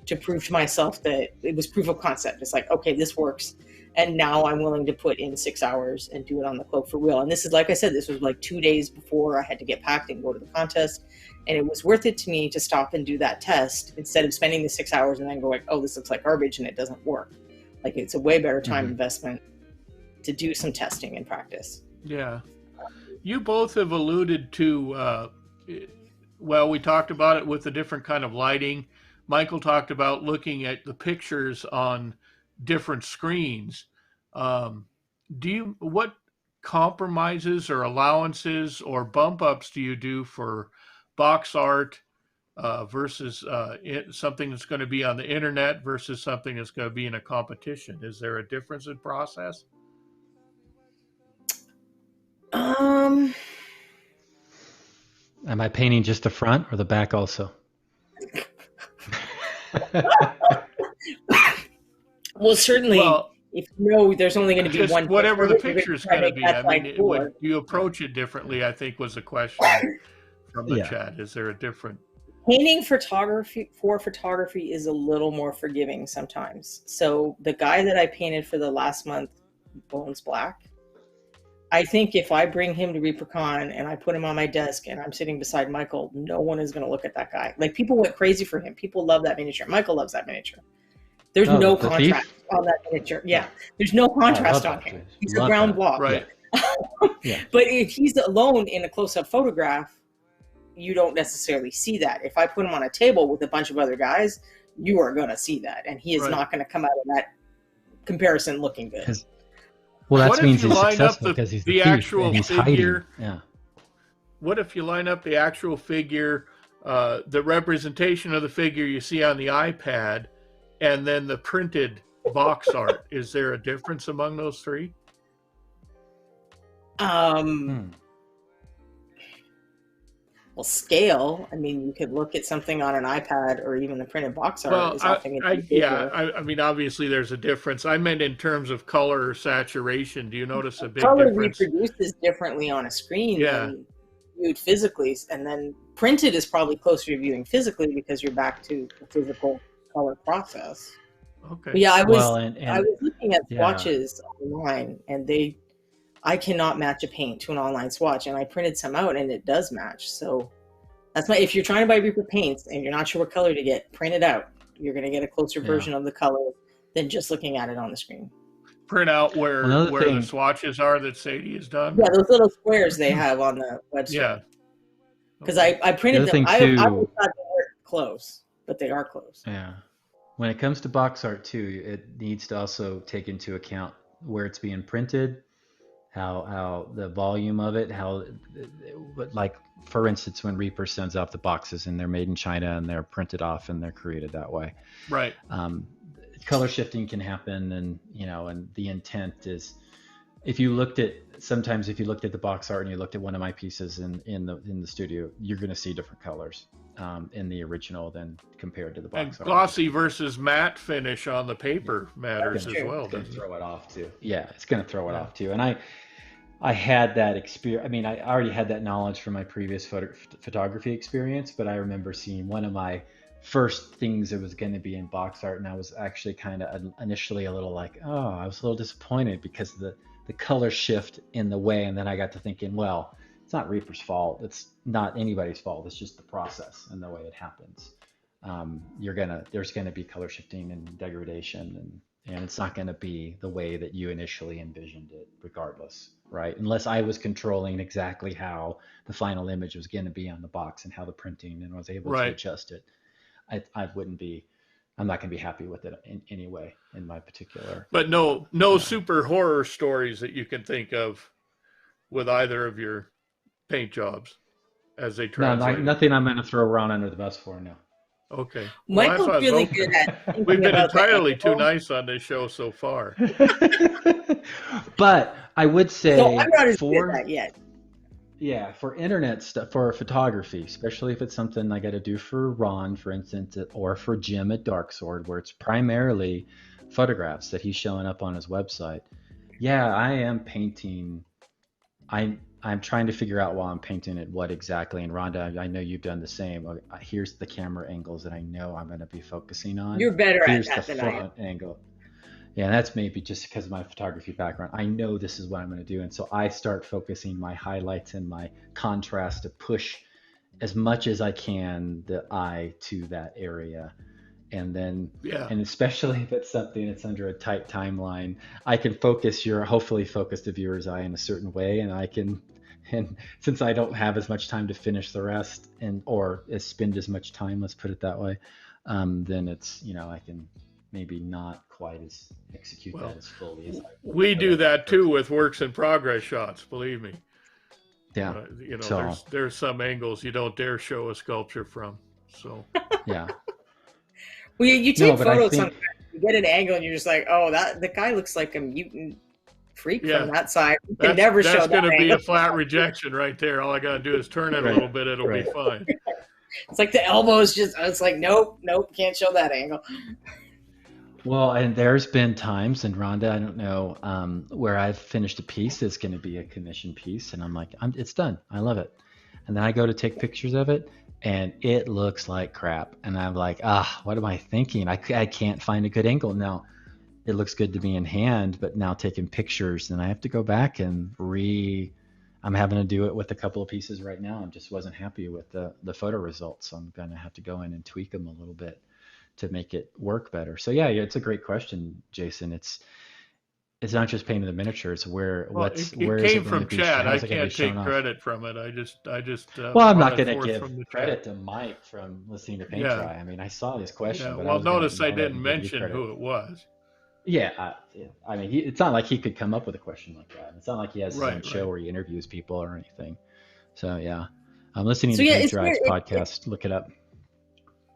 [SPEAKER 3] to prove to myself that it was proof of concept. It's like, okay, this works, and now I'm willing to put in 6 hours and do it on the cloak for real. And this is, like I said, this was like 2 days before I had to get packed and go to the contest, and it was worth it to me to stop and do that test instead of spending the 6 hours and then going, oh, this looks like garbage and it doesn't work. Like, it's a way better time investment to do some testing and practice.
[SPEAKER 2] Yeah. You both have alluded to, we talked about it with the different kind of lighting. Michael talked about looking at the pictures on different screens. What compromises or allowances or bump ups do you do for box art versus something that's going to be on the internet versus something that's going to be in a competition? Is there a difference in process?
[SPEAKER 1] Am I painting just the front or the back also?
[SPEAKER 3] Well, certainly, if you know there's only going to be one.
[SPEAKER 2] Whatever the picture's going to be. I mean, would you approach it differently, I think, was a question from the chat. Is there a different?
[SPEAKER 3] Painting photography is a little more forgiving sometimes. So the guy that I painted for the last month, Bones Black, I think if I bring him to ReaperCon and I put him on my desk and I'm sitting beside Michael, no one is going to look at that guy. Like, people went crazy for him. People love that miniature. Michael loves that miniature. There's no
[SPEAKER 1] the
[SPEAKER 3] contrast
[SPEAKER 1] thief?
[SPEAKER 3] on that miniature. Yeah, there's no contrast on
[SPEAKER 1] that,
[SPEAKER 3] him.
[SPEAKER 1] dude.
[SPEAKER 3] He's
[SPEAKER 1] Love
[SPEAKER 3] a brown
[SPEAKER 1] that.
[SPEAKER 3] block.
[SPEAKER 2] Right.
[SPEAKER 1] Yeah.
[SPEAKER 3] But if he's alone in a close-up photograph, you don't necessarily see that. If I put him on a table with a bunch of other guys, you are going to see that, and he is
[SPEAKER 2] Right.
[SPEAKER 3] not going to come out of that comparison looking good.
[SPEAKER 1] Well,
[SPEAKER 2] What
[SPEAKER 1] that
[SPEAKER 2] if
[SPEAKER 1] means
[SPEAKER 2] you
[SPEAKER 1] he's
[SPEAKER 2] line up
[SPEAKER 1] successful because he's
[SPEAKER 2] the
[SPEAKER 1] the thief
[SPEAKER 2] actual
[SPEAKER 1] and he's
[SPEAKER 2] figure?
[SPEAKER 1] hiding. Yeah.
[SPEAKER 2] What if you line up the actual figure, the representation of the figure you see on the iPad, and then the printed box art? Is there a difference among those three?
[SPEAKER 3] Well, scale. I mean, you could look at something on an iPad or even the printed box art.
[SPEAKER 2] Well,
[SPEAKER 3] is often
[SPEAKER 2] I mean, obviously there's a difference. I meant in terms of color or saturation. Do you notice a big
[SPEAKER 3] color
[SPEAKER 2] difference?
[SPEAKER 3] reproduces differently on a screen
[SPEAKER 2] Yeah.
[SPEAKER 3] than viewed physically, and then printed is probably closer to viewing physically because you're back to the physical color process.
[SPEAKER 2] Okay.
[SPEAKER 3] But yeah, I was
[SPEAKER 1] and
[SPEAKER 3] looking at
[SPEAKER 1] yeah.
[SPEAKER 3] swatches online, and I cannot match a paint to an online swatch, and I printed some out, and it does match. So that's if you're trying to buy Reaper paints and you're not sure what color to get, print it out. You're going to get a closer version of the color than just looking at it on the screen.
[SPEAKER 2] Print out where the swatches are that Sadie has done.
[SPEAKER 3] Yeah, those little squares they have on the website.
[SPEAKER 2] Yeah.
[SPEAKER 3] Because I printed them. I thought they weren't close, but they are close.
[SPEAKER 1] Yeah. When it comes to box art too, it needs to also take into account where it's being printed, how the volume of it, like for instance, when Reaper sends off the boxes and they're made in China and they're printed off and they're created that way.
[SPEAKER 2] Right.
[SPEAKER 1] Color shifting can happen, and and the intent is, if you looked at the box art and you looked at one of my pieces in the studio, you're going to see different colors in the original than compared to the box art.
[SPEAKER 2] Glossy versus matte finish on the paper matters as well.
[SPEAKER 1] It's going to throw it off too. Yeah, it's going to throw it off too. And I had that experience. I mean, I already had that knowledge from my previous photography experience, but I remember seeing one of my first things that was going to be in box art, and I was actually kind of initially a little like, oh, I was a little disappointed because the color shift in the way, and then I got to thinking, well, it's not Reaper's fault. It's not anybody's fault. It's just the process and the way it happens. There's gonna be color shifting and degradation, and it's not gonna be the way that you initially envisioned it, regardless, right? Unless I was controlling exactly how the final image was gonna be on the box and how the printing, and was able to adjust it, I'm not gonna be happy with it in any way in my particular.
[SPEAKER 2] But no super horror stories that you can think of with either of your paint jobs as they translate.
[SPEAKER 1] No, nothing I'm going to throw around under the bus for now.
[SPEAKER 2] Okay.
[SPEAKER 3] Michael's really good at.
[SPEAKER 2] We've been entirely too nice on this show so far.
[SPEAKER 1] But I would say,
[SPEAKER 3] I'm not as good at that yet.
[SPEAKER 1] Yeah, for internet stuff, for photography, especially if it's something I got to do for Ron, for instance, or for Jim at Dark Sword, where it's primarily photographs that he's showing up on his website. Yeah, I am painting. I'm trying to figure out while I'm painting it what exactly. And Rhonda, I know you've done the same. Here's the camera angles that I know I'm going to be focusing on.
[SPEAKER 3] You're better
[SPEAKER 1] Here's
[SPEAKER 3] at that
[SPEAKER 1] the
[SPEAKER 3] than I am.
[SPEAKER 1] front angle. Yeah, and that's maybe just because of my photography background. I know this is what I'm going to do. And so I start focusing my highlights and my contrast to push as much as I can the eye to that area. And then, and especially if it's something that's under a tight timeline, I can hopefully focus the viewer's eye in a certain way. And since I don't have as much time to finish the rest or spend as much time, let's put it that way, then it's, I can maybe not quite as execute that as fully as
[SPEAKER 2] we do that too with works in progress shots, believe me.
[SPEAKER 1] Yeah.
[SPEAKER 2] There's some angles you don't dare show a sculpture from. So
[SPEAKER 1] yeah.
[SPEAKER 3] Well, you take photos sometimes, you get an angle and you're just like, oh, the guy looks like a mutant freak from that side. You can never show that.
[SPEAKER 2] That's going to be a flat rejection right there. All I got to do is turn it a little bit. It'll be fine.
[SPEAKER 3] It's like the elbows it's like, nope, can't show that angle.
[SPEAKER 1] Well, and there's been times, and Rhonda, I don't know, where I've finished a piece that's going to be a commission piece, and I'm like, it's done. I love it. And then I go to take pictures of it, and it looks like crap. And I'm like, what am I thinking? I can't find a good angle. Now, it looks good to me in hand, but now taking pictures, and I have to go back and I'm having to do it with a couple of pieces right now. I just wasn't happy with the photo results. So I'm going to have to go in and tweak them a little bit to make it work better. So yeah, it's a great question, Jason. It's not just painting the miniatures. Where
[SPEAKER 2] Well,
[SPEAKER 1] where is
[SPEAKER 2] it
[SPEAKER 1] it
[SPEAKER 2] came
[SPEAKER 1] going to
[SPEAKER 2] from
[SPEAKER 1] be?
[SPEAKER 2] Chad. I
[SPEAKER 1] How's it going to be
[SPEAKER 2] can't
[SPEAKER 1] shown
[SPEAKER 2] take
[SPEAKER 1] off?
[SPEAKER 2] credit from it. I just
[SPEAKER 1] Well, I'm
[SPEAKER 2] brought
[SPEAKER 1] not
[SPEAKER 2] it
[SPEAKER 1] going to
[SPEAKER 2] forth
[SPEAKER 1] give
[SPEAKER 2] from the
[SPEAKER 1] credit
[SPEAKER 2] chat.
[SPEAKER 1] to Mike from listening to Paint
[SPEAKER 2] Yeah.
[SPEAKER 1] Dry. I mean, I saw his question,
[SPEAKER 2] Yeah.
[SPEAKER 1] but
[SPEAKER 2] Well,
[SPEAKER 1] I was going to
[SPEAKER 2] notice I
[SPEAKER 1] ignore it
[SPEAKER 2] didn't
[SPEAKER 1] and give you
[SPEAKER 2] mention
[SPEAKER 1] credit.
[SPEAKER 2] who it was.
[SPEAKER 1] Yeah, I mean, it's not like he could come up with a question like that. It's not like he has his own
[SPEAKER 2] Right.
[SPEAKER 1] show where he interviews people or anything. So yeah, I'm listening
[SPEAKER 3] So,
[SPEAKER 1] to
[SPEAKER 3] yeah,
[SPEAKER 1] Paint
[SPEAKER 3] it's
[SPEAKER 1] Dry's
[SPEAKER 3] weird.
[SPEAKER 1] podcast. Look it up.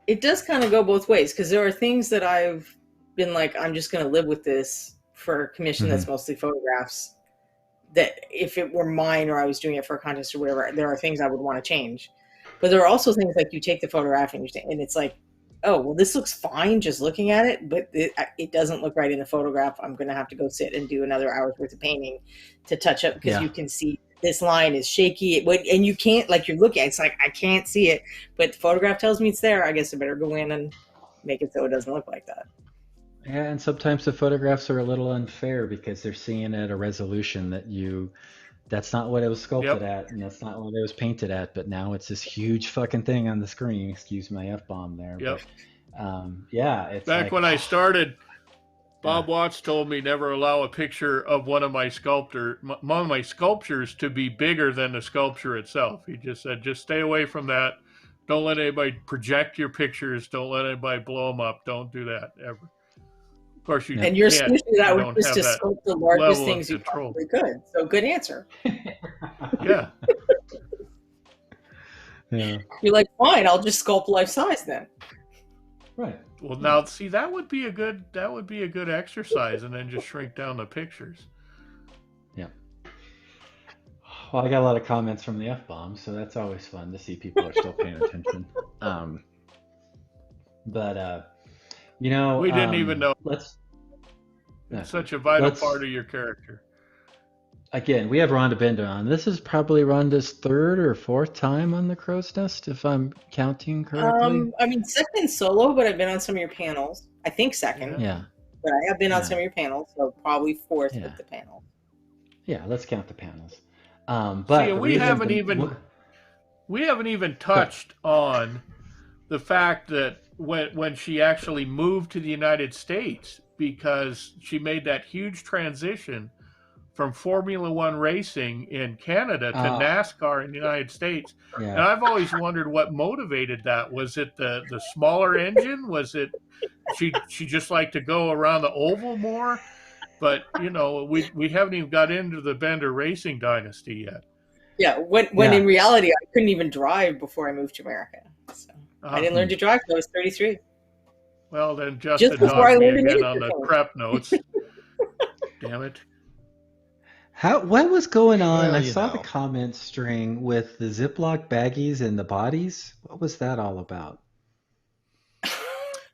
[SPEAKER 3] It does kind of go both ways, because there are things that I've been like, I'm just going to live with this for a commission that's mostly photographs, that if it were mine or I was doing it for a contest or whatever, there are things I would want to change. But there are also things like you take the photograph and it's like, oh, well, this looks fine just looking at it, but it doesn't look right in the photograph. I'm going to have to go sit and do another hour's worth of painting to touch up, because you can see this line is shaky. And you can't, like, you're looking, it's like, I can't see it, but the photograph tells me it's there. I guess I better go in and make it so it doesn't look like that.
[SPEAKER 1] Yeah, and sometimes the photographs are a little unfair because they're seeing at a resolution that's not what it was sculpted at, and that's not what it was painted at, but now it's this huge fucking thing on the screen. Excuse my F-bomb there.
[SPEAKER 2] Yep.
[SPEAKER 1] But, yeah, it's
[SPEAKER 2] Back
[SPEAKER 1] like,
[SPEAKER 2] when I started, Bob Watts told me never allow a picture of one of my sculptures to be bigger than the sculpture itself. He just said, just stay away from that. Don't let anybody project your pictures. Don't let anybody blow them up. Don't do that ever. Of course, you
[SPEAKER 3] and your
[SPEAKER 2] can't.
[SPEAKER 3] solution to that
[SPEAKER 2] You
[SPEAKER 3] was
[SPEAKER 2] don't
[SPEAKER 3] just
[SPEAKER 2] have
[SPEAKER 3] to
[SPEAKER 2] that
[SPEAKER 3] sculpt the largest
[SPEAKER 2] level of
[SPEAKER 3] things you
[SPEAKER 2] control.
[SPEAKER 3] possibly could. So good answer.
[SPEAKER 2] Yeah.
[SPEAKER 1] yeah,
[SPEAKER 3] You're like, fine, I'll just sculpt life size then.
[SPEAKER 1] right.
[SPEAKER 2] Well, now see, that would be a good exercise, and then just shrink down the pictures.
[SPEAKER 1] Yeah. Well, I got a lot of comments from the F-bomb, so that's always fun to see people are still paying attention. But you know,
[SPEAKER 2] We didn't even know.
[SPEAKER 1] It's
[SPEAKER 2] Such a vital part of your character.
[SPEAKER 1] Again, we have Rhonda Bender on. This is probably Rhonda's third or fourth time on the Crow's Nest, if I'm counting correctly.
[SPEAKER 3] I mean, second solo, but I've been on some of your panels. I think second.
[SPEAKER 1] Yeah.
[SPEAKER 3] But I have been on some of your panels, so probably fourth
[SPEAKER 1] Yeah.
[SPEAKER 3] with the panel.
[SPEAKER 1] Yeah, let's count the panels. But
[SPEAKER 2] See, we haven't even touched on the fact that when she actually moved to the United States, because she made that huge transition from Formula One racing in Canada to NASCAR in the United States.
[SPEAKER 1] Yeah.
[SPEAKER 2] And I've always wondered what motivated that. Was it the smaller engine? Was it she just liked to go around the oval more? But, you know, we haven't even got into the Bender racing dynasty yet.
[SPEAKER 3] Yeah, when in reality, I couldn't even drive before I moved to America. So I didn't learn to drive until I was 33.
[SPEAKER 2] Well, then Justin
[SPEAKER 3] Just before I
[SPEAKER 2] knocked me
[SPEAKER 3] learned to
[SPEAKER 2] again
[SPEAKER 3] use
[SPEAKER 2] on
[SPEAKER 3] the
[SPEAKER 2] the
[SPEAKER 3] phone.
[SPEAKER 2] prep notes. Damn it.
[SPEAKER 1] What was going on?
[SPEAKER 4] Well,
[SPEAKER 1] I
[SPEAKER 4] you
[SPEAKER 1] saw
[SPEAKER 4] know.
[SPEAKER 1] the comment string with the Ziploc baggies and the bodies. What was that all about?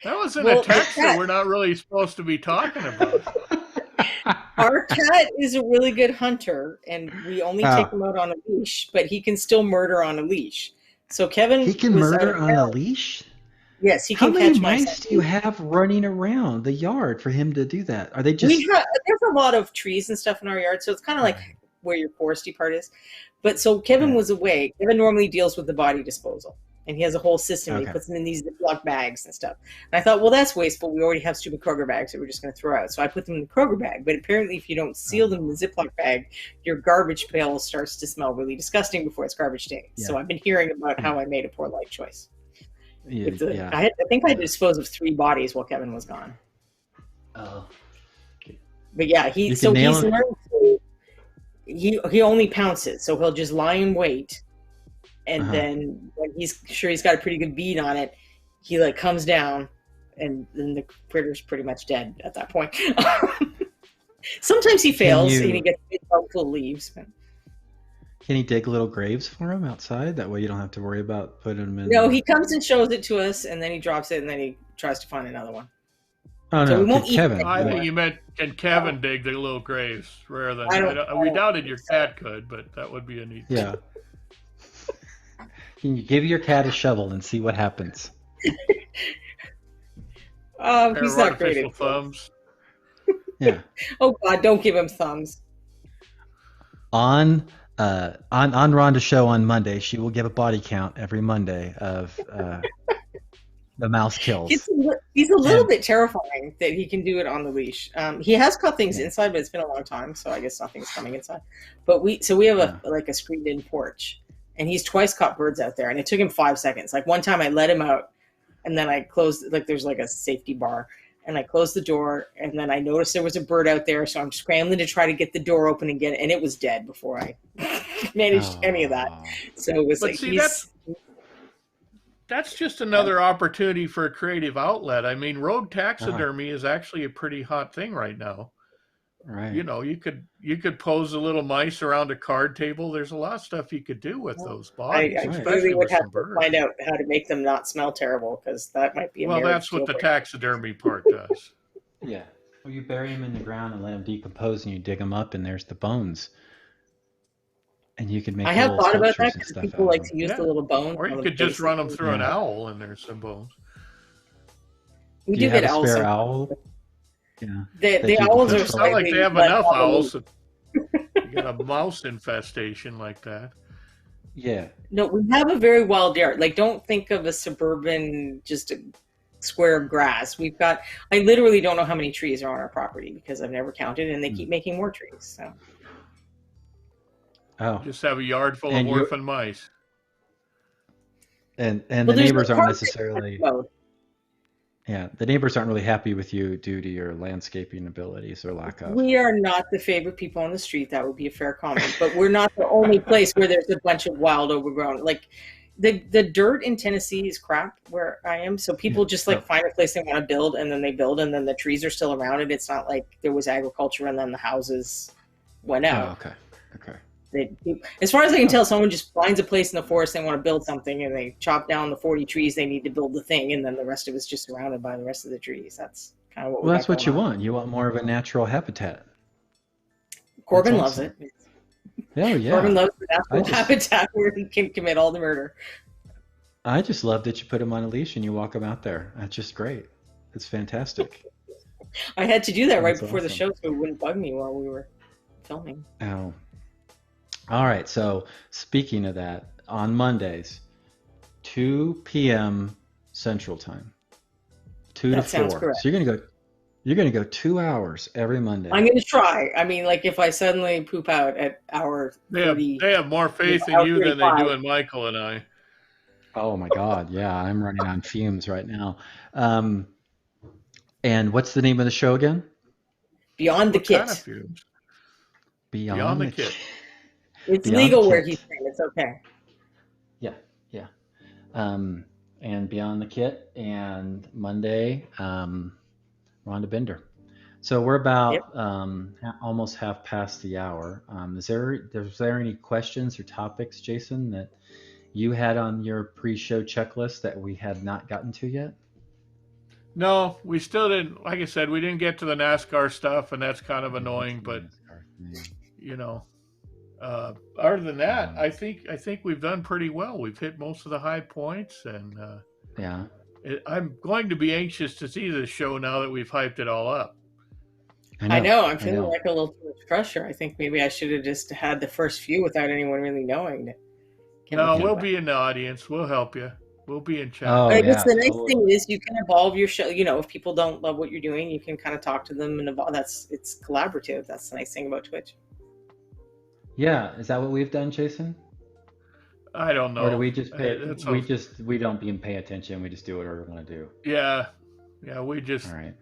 [SPEAKER 2] That was in
[SPEAKER 3] Well,
[SPEAKER 2] a text
[SPEAKER 3] the
[SPEAKER 2] that
[SPEAKER 3] cat-
[SPEAKER 2] we're not really supposed to be talking about.
[SPEAKER 3] Our cat is a really good hunter, and we only take him out on a leash, but he can still murder on a leash. So Kevin,
[SPEAKER 1] He can
[SPEAKER 3] was
[SPEAKER 1] murder
[SPEAKER 3] out
[SPEAKER 1] on a
[SPEAKER 3] town.
[SPEAKER 1] leash?
[SPEAKER 3] Yes, he
[SPEAKER 1] How
[SPEAKER 3] can
[SPEAKER 1] many
[SPEAKER 3] catch
[SPEAKER 1] mice do you have running around the yard for him to do that? Are they just...
[SPEAKER 3] There's a lot of trees and stuff in our yard, so it's kind of like where your foresty part is. But so Kevin was away. Kevin normally deals with the body disposal, and he has a whole system. He puts them in these Ziploc bags and stuff. And I thought, well, that's wasteful. We already have stupid Kroger bags that we're just going to throw out. So I put them in the Kroger bag. But apparently, if you don't seal them in the Ziploc bag, your garbage pail starts to smell really disgusting before it's garbage day.
[SPEAKER 1] Yeah.
[SPEAKER 3] So I've been hearing about how I made a poor life choice.
[SPEAKER 1] Yeah.
[SPEAKER 3] I think I had to dispose of 3 bodies while Kevin was gone.
[SPEAKER 1] Oh.
[SPEAKER 3] But yeah,
[SPEAKER 1] You can nail him.
[SPEAKER 3] learned to, he only pounces, so he'll just lie in wait, and then when he's sure he's got a pretty good bead on it, he like comes down, and then the critter's pretty much dead at that point. Sometimes he fails and he gets a big bag full of leaves. But...
[SPEAKER 1] Can he dig little graves for him outside? That way you don't have to worry about putting them in.
[SPEAKER 3] No, he comes and shows it to us, and then he drops it, and then he tries to find another one.
[SPEAKER 1] Oh,
[SPEAKER 3] So
[SPEAKER 1] no,
[SPEAKER 3] we won't eat
[SPEAKER 1] Kevin.
[SPEAKER 3] it.
[SPEAKER 2] I think you meant, can Kevin dig the little graves rather than... we doubted your cat could, but that would be a neat thing.
[SPEAKER 1] Yeah. Can you give your cat a shovel and see what happens?
[SPEAKER 3] He's not great
[SPEAKER 2] artificial
[SPEAKER 3] at
[SPEAKER 2] thumbs.
[SPEAKER 1] Yeah.
[SPEAKER 3] Oh God, don't give him thumbs.
[SPEAKER 1] On Rhonda's show on Monday, she will give a body count every Monday of the mouse kills.
[SPEAKER 3] He's a little
[SPEAKER 1] And-
[SPEAKER 3] bit terrifying that he can do it on the leash. He has caught things
[SPEAKER 1] Yeah.
[SPEAKER 3] inside, but it's been a long time, so I guess nothing's coming inside. But we have a screened-in porch, and he's twice caught birds out there, and it took him 5 seconds. Like one time, I let him out, and then I closed. Like there's like a safety bar, and I closed the door, and then I noticed there was a bird out there, so I'm scrambling to try to get the door open and get it, and it was dead before I managed any of that. So it was
[SPEAKER 2] But
[SPEAKER 3] like
[SPEAKER 2] see, that's just another opportunity for a creative outlet. I mean, road taxidermy is actually a pretty hot thing right now.
[SPEAKER 1] Right.
[SPEAKER 2] You know, you could pose a little mice around a card table. There's a lot of stuff you could do with those bodies,
[SPEAKER 3] I
[SPEAKER 2] especially
[SPEAKER 3] really would
[SPEAKER 2] with
[SPEAKER 3] have
[SPEAKER 2] some
[SPEAKER 3] to
[SPEAKER 2] birds.
[SPEAKER 3] find out how to make them not smell terrible, because that might be a
[SPEAKER 2] Well,
[SPEAKER 3] marriage
[SPEAKER 2] that's what the
[SPEAKER 3] deal
[SPEAKER 2] taxidermy part does.
[SPEAKER 1] Yeah. Well, you bury them in the ground and let them decompose, and you dig them up, and there's the bones. And you can make
[SPEAKER 3] I have
[SPEAKER 1] little
[SPEAKER 3] thought about
[SPEAKER 1] sculptures
[SPEAKER 3] that
[SPEAKER 1] and
[SPEAKER 3] because
[SPEAKER 1] stuff
[SPEAKER 3] people
[SPEAKER 1] out
[SPEAKER 3] like
[SPEAKER 1] of
[SPEAKER 3] to use
[SPEAKER 2] Yeah.
[SPEAKER 3] the little bones.
[SPEAKER 2] Or you
[SPEAKER 3] on
[SPEAKER 2] could
[SPEAKER 3] the
[SPEAKER 2] just run them
[SPEAKER 3] bases.
[SPEAKER 2] through an
[SPEAKER 1] Yeah.
[SPEAKER 2] owl and there's some bones.
[SPEAKER 3] We
[SPEAKER 1] Do
[SPEAKER 3] do
[SPEAKER 1] you have
[SPEAKER 3] get
[SPEAKER 1] a
[SPEAKER 3] owls.
[SPEAKER 1] spare owl? Yeah.
[SPEAKER 3] The
[SPEAKER 1] that you can
[SPEAKER 3] owls
[SPEAKER 1] put
[SPEAKER 3] are
[SPEAKER 2] It's not like they have
[SPEAKER 3] less
[SPEAKER 2] enough
[SPEAKER 3] probably-
[SPEAKER 2] owls. You got a mouse infestation like that.
[SPEAKER 1] Yeah.
[SPEAKER 3] No, we have a very wild yard. Like, don't think of a suburban, just a square of grass. I literally don't know how many trees are on our property because I've never counted, and they keep making more trees. So
[SPEAKER 1] Oh.
[SPEAKER 2] Just have a yard full
[SPEAKER 1] And
[SPEAKER 2] of
[SPEAKER 1] you-
[SPEAKER 2] orphan mice.
[SPEAKER 1] And
[SPEAKER 3] Well,
[SPEAKER 1] the
[SPEAKER 3] there's
[SPEAKER 1] neighbors
[SPEAKER 3] no
[SPEAKER 1] aren't
[SPEAKER 3] carpet.
[SPEAKER 1] necessarily
[SPEAKER 3] Well,
[SPEAKER 1] the neighbors aren't really happy with you due to your landscaping abilities or lack of.
[SPEAKER 3] we are not the favorite people on the street. That would be a fair comment. But we're not the only place where there's a bunch of wild overgrown. Like the dirt in Tennessee is crap where I am. So people just like find a place they want to build, and then they build, and then the trees are still around it. It's not like there was agriculture and then the houses went out.
[SPEAKER 1] Oh, okay. Okay.
[SPEAKER 3] As far as I can tell, someone just finds a place in the forest they want to build something, and they chop down the 40 trees they need to build the thing, and then the rest of it's just surrounded by the rest of the trees. That's kind of what.
[SPEAKER 1] Well, that's what you want. You want more of a natural habitat.
[SPEAKER 3] Corbin
[SPEAKER 1] That's
[SPEAKER 3] loves
[SPEAKER 1] awesome.
[SPEAKER 3] it.
[SPEAKER 1] Oh yeah.
[SPEAKER 3] Corbin loves the natural
[SPEAKER 1] I just-
[SPEAKER 3] habitat where he can commit all the murder.
[SPEAKER 1] I just love that you put them on a leash and you walk them out there. That's just great. It's fantastic.
[SPEAKER 3] I had to do that right
[SPEAKER 1] That's
[SPEAKER 3] before the
[SPEAKER 1] awesome.
[SPEAKER 3] show so it wouldn't bug me while we were filming.
[SPEAKER 1] Oh. All right. So speaking of that, on Mondays, 2 p.m. Central Time, 2
[SPEAKER 3] That
[SPEAKER 1] to
[SPEAKER 3] sounds
[SPEAKER 1] 4.
[SPEAKER 3] correct.
[SPEAKER 1] So you're gonna go 2 hours every Monday.
[SPEAKER 3] I'm going to try. I mean, like if I suddenly poop out at hour
[SPEAKER 2] They
[SPEAKER 3] 30,
[SPEAKER 2] have more faith in
[SPEAKER 3] hour
[SPEAKER 2] you than they
[SPEAKER 3] 35.
[SPEAKER 2] do in Michael and I.
[SPEAKER 1] Oh my God. Yeah, I'm running on fumes right now. And what's the name of the show again?
[SPEAKER 3] Beyond the
[SPEAKER 2] What
[SPEAKER 3] kit.
[SPEAKER 2] kind of fumes?
[SPEAKER 1] Beyond
[SPEAKER 2] the
[SPEAKER 1] the
[SPEAKER 2] Kit.
[SPEAKER 3] It's
[SPEAKER 1] Beyond
[SPEAKER 3] legal
[SPEAKER 1] the
[SPEAKER 3] where
[SPEAKER 1] Kit.
[SPEAKER 3] he's saying it's okay.
[SPEAKER 1] Yeah. And Beyond the Kit, and Monday, Rhonda Bender. So we're about almost half past the hour. Is there any questions or topics, Jason, that you had on your pre-show checklist that we had not gotten to yet?
[SPEAKER 2] No, we still didn't. Like I said, we didn't get to the NASCAR stuff, and that's kind of annoying. But you know, other than that, I think we've done pretty well. We've hit most of the high points, and
[SPEAKER 1] Yeah.
[SPEAKER 2] I'm going to be anxious to see this show now that we've hyped it all up.
[SPEAKER 3] I know. I'm feeling like a little too much pressure. I think maybe I should have just had the first few without anyone really knowing.
[SPEAKER 2] No, we'll be in the audience. We'll help you. We'll be in chat.
[SPEAKER 1] Oh,
[SPEAKER 3] I guess
[SPEAKER 1] yeah,
[SPEAKER 3] the nice
[SPEAKER 1] totally.
[SPEAKER 3] thing is you can evolve your show. You know, if people don't love what you're doing, you can kind of talk to them and evolve. It's collaborative. That's the nice thing about Twitch.
[SPEAKER 1] Yeah. Is that what we've done, Jason?
[SPEAKER 2] I don't know.
[SPEAKER 1] Or do we just pay?
[SPEAKER 2] That's
[SPEAKER 1] We don't even pay attention. We just do whatever we want to do.
[SPEAKER 2] Yeah, we just
[SPEAKER 1] All right.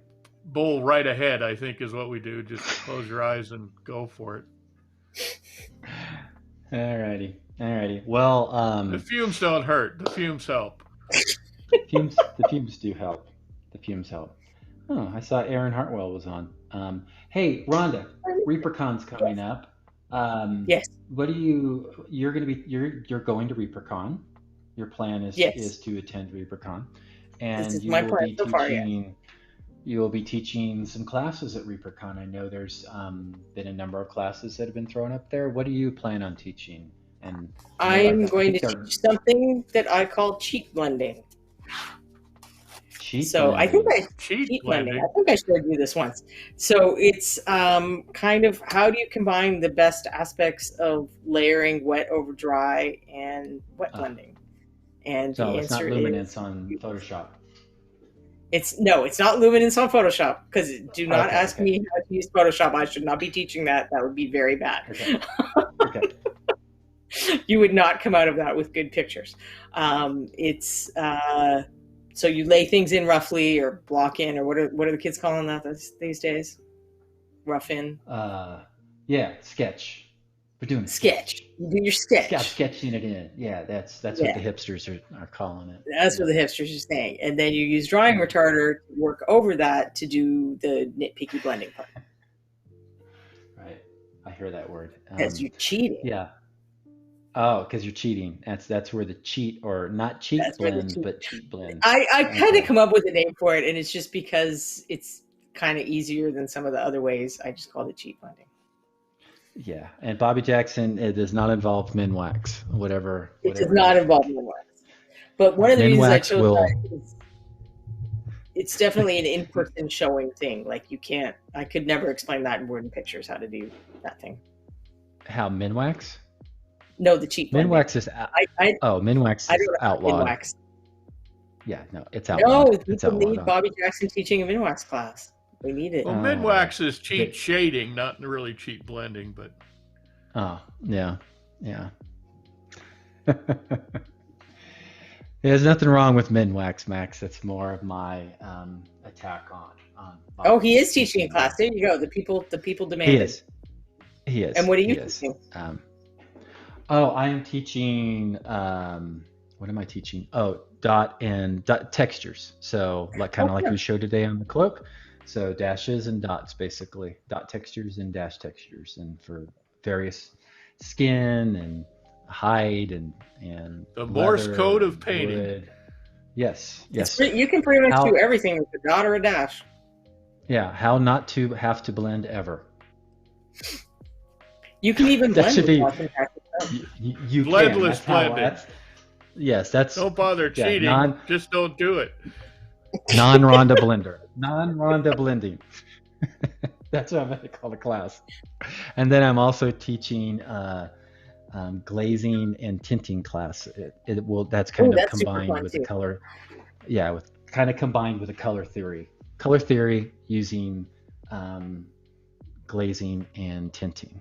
[SPEAKER 2] bowl right ahead, I think, is what we do. Just close your eyes and go for it.
[SPEAKER 1] Alrighty. Well,
[SPEAKER 2] The fumes don't hurt. The fumes help.
[SPEAKER 1] the fumes do help. The fumes help. Oh, I saw Aaron Hartwell was on. Hey, Rhonda, ReaperCon's coming up.
[SPEAKER 3] Yes.
[SPEAKER 1] What do you're going to ReaperCon? Your plan is
[SPEAKER 3] Yes.
[SPEAKER 1] to attend ReaperCon,
[SPEAKER 3] This
[SPEAKER 1] and
[SPEAKER 3] is
[SPEAKER 1] you
[SPEAKER 3] my
[SPEAKER 1] will
[SPEAKER 3] plan
[SPEAKER 1] be
[SPEAKER 3] so far, yeah.
[SPEAKER 1] teaching. You will be teaching some classes at ReaperCon. I know there's been a number of classes that have been thrown up there. What do you plan on teaching? And
[SPEAKER 3] I'm going to
[SPEAKER 1] think they're
[SPEAKER 3] teach something that I call cheat blending.
[SPEAKER 1] Cheat
[SPEAKER 3] So I think
[SPEAKER 1] blending.
[SPEAKER 3] cheat blending. I think I showed you this once. So it's kind of how do you combine the best aspects of layering wet over dry and wet blending? And
[SPEAKER 1] So
[SPEAKER 3] the
[SPEAKER 1] it's not
[SPEAKER 3] answer
[SPEAKER 1] luminance
[SPEAKER 3] is
[SPEAKER 1] on Photoshop.
[SPEAKER 3] it's not luminance on Photoshop, because do not
[SPEAKER 1] Okay,
[SPEAKER 3] ask me how to use Photoshop. I should not be teaching that. That would be very bad.
[SPEAKER 1] Okay. Okay.
[SPEAKER 3] You would not come out of that with good pictures. So you lay things in roughly, or block in, or what are the kids calling that these days? Rough in.
[SPEAKER 1] Yeah, sketch. We're doing
[SPEAKER 3] Sketch. You do your sketch.
[SPEAKER 1] Sketching it in. Yeah, that's what the hipsters are calling it.
[SPEAKER 3] That's what the hipsters are saying. And then you use drawing retarder to work over that to do the nitpicky blending part.
[SPEAKER 1] Right. I hear that word.
[SPEAKER 3] Because you're cheating.
[SPEAKER 1] Yeah. Oh, because you're cheating. That's where the cheat, or not cheat blend, but cheat blend.
[SPEAKER 3] I kind of come up with a name for it, and it's just because it's kind of easier than some of the other ways. I just called it cheat blending.
[SPEAKER 1] Yeah, and Bobby Jackson, it does not involve min wax, whatever.
[SPEAKER 3] It does not involve min wax. But one of the reasons I chose that is it's definitely an in-person showing thing. Like I could never explain that in word and pictures, how to do that thing.
[SPEAKER 1] How, min wax?
[SPEAKER 3] No, the cheat blending.
[SPEAKER 1] Min wax is min wax is outlawed.
[SPEAKER 3] Min wax.
[SPEAKER 1] Yeah, no, it's outlawed.
[SPEAKER 3] No, people need Bobby Jackson teaching a min wax class. We need it.
[SPEAKER 2] Well, min wax is cheat shading, not really cheat blending, but.
[SPEAKER 1] Oh, yeah. There's nothing wrong with min wax, Max. It's more of my attack on.
[SPEAKER 3] Oh, he is teaching a class. There you go. The people demand it.
[SPEAKER 1] He is.
[SPEAKER 3] And what are you teaching?
[SPEAKER 1] I am teaching. What am I teaching? Oh, dot textures. So like we showed today on the cloak. So dashes and dots, basically dot textures and dash textures, and for various skin and hide and
[SPEAKER 2] the Morse code of painting.
[SPEAKER 1] Wood. Yes.
[SPEAKER 3] You can pretty much do everything with a dot or a dash.
[SPEAKER 1] Yeah, how not to have to blend ever.
[SPEAKER 3] You can even blend.
[SPEAKER 1] You
[SPEAKER 2] blendless blending.
[SPEAKER 1] Yes, that's.
[SPEAKER 2] Don't bother cheating. Just don't do it.
[SPEAKER 1] Non-Rhonda blender. Non-Rhonda blending. That's what I'm going to call the class. And then I'm also teaching glazing and tinting class. That's kind of combined with the color. Yeah, combined with the color theory. Color theory using glazing and tinting.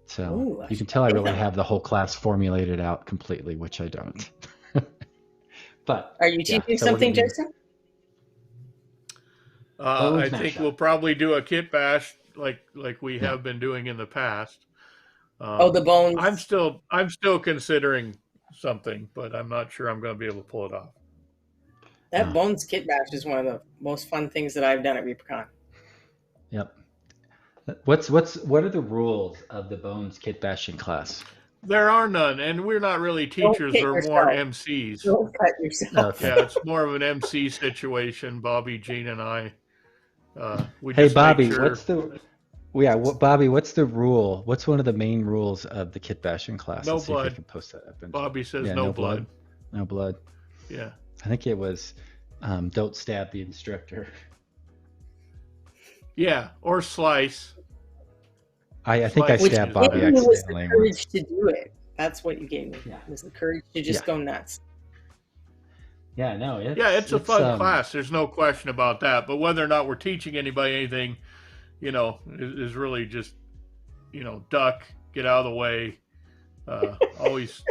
[SPEAKER 1] So you can tell I really have the whole class formulated out completely, which I don't. But
[SPEAKER 3] are you teaching something, Jason?
[SPEAKER 2] I think we'll probably do a kit bash like we have been doing in the past.
[SPEAKER 3] The bones.
[SPEAKER 2] I'm still considering something, but I'm not sure I'm going to be able to pull it off.
[SPEAKER 3] That bones kit bash is one of the most fun things that I've done at ReaperCon.
[SPEAKER 1] Yep. What are the rules of the bones kit bashing class?
[SPEAKER 2] There are none, and we're not really teachers. They're more MCs.
[SPEAKER 3] Don't cut yourself.
[SPEAKER 2] Okay. Yeah, it's more of an MC situation. Bobby, Gene, and I.
[SPEAKER 1] Hey, Bobby, what's the rule? What's one of the main rules of the kit bashing class?
[SPEAKER 2] No blood.
[SPEAKER 1] If I can post that up.
[SPEAKER 2] Bobby says no blood.
[SPEAKER 1] No blood.
[SPEAKER 2] Yeah.
[SPEAKER 1] I think it was don't stab the instructor.
[SPEAKER 2] Yeah, or slice.
[SPEAKER 1] I think I stabbed Bobby accidentally.
[SPEAKER 3] Was the courage to do it. That's what you gave me. Yeah. It was the courage to just go nuts.
[SPEAKER 1] Yeah, no.
[SPEAKER 2] It's a fun class. There's no question about that. But whether or not we're teaching anybody anything, is really just, duck, get out of the way, always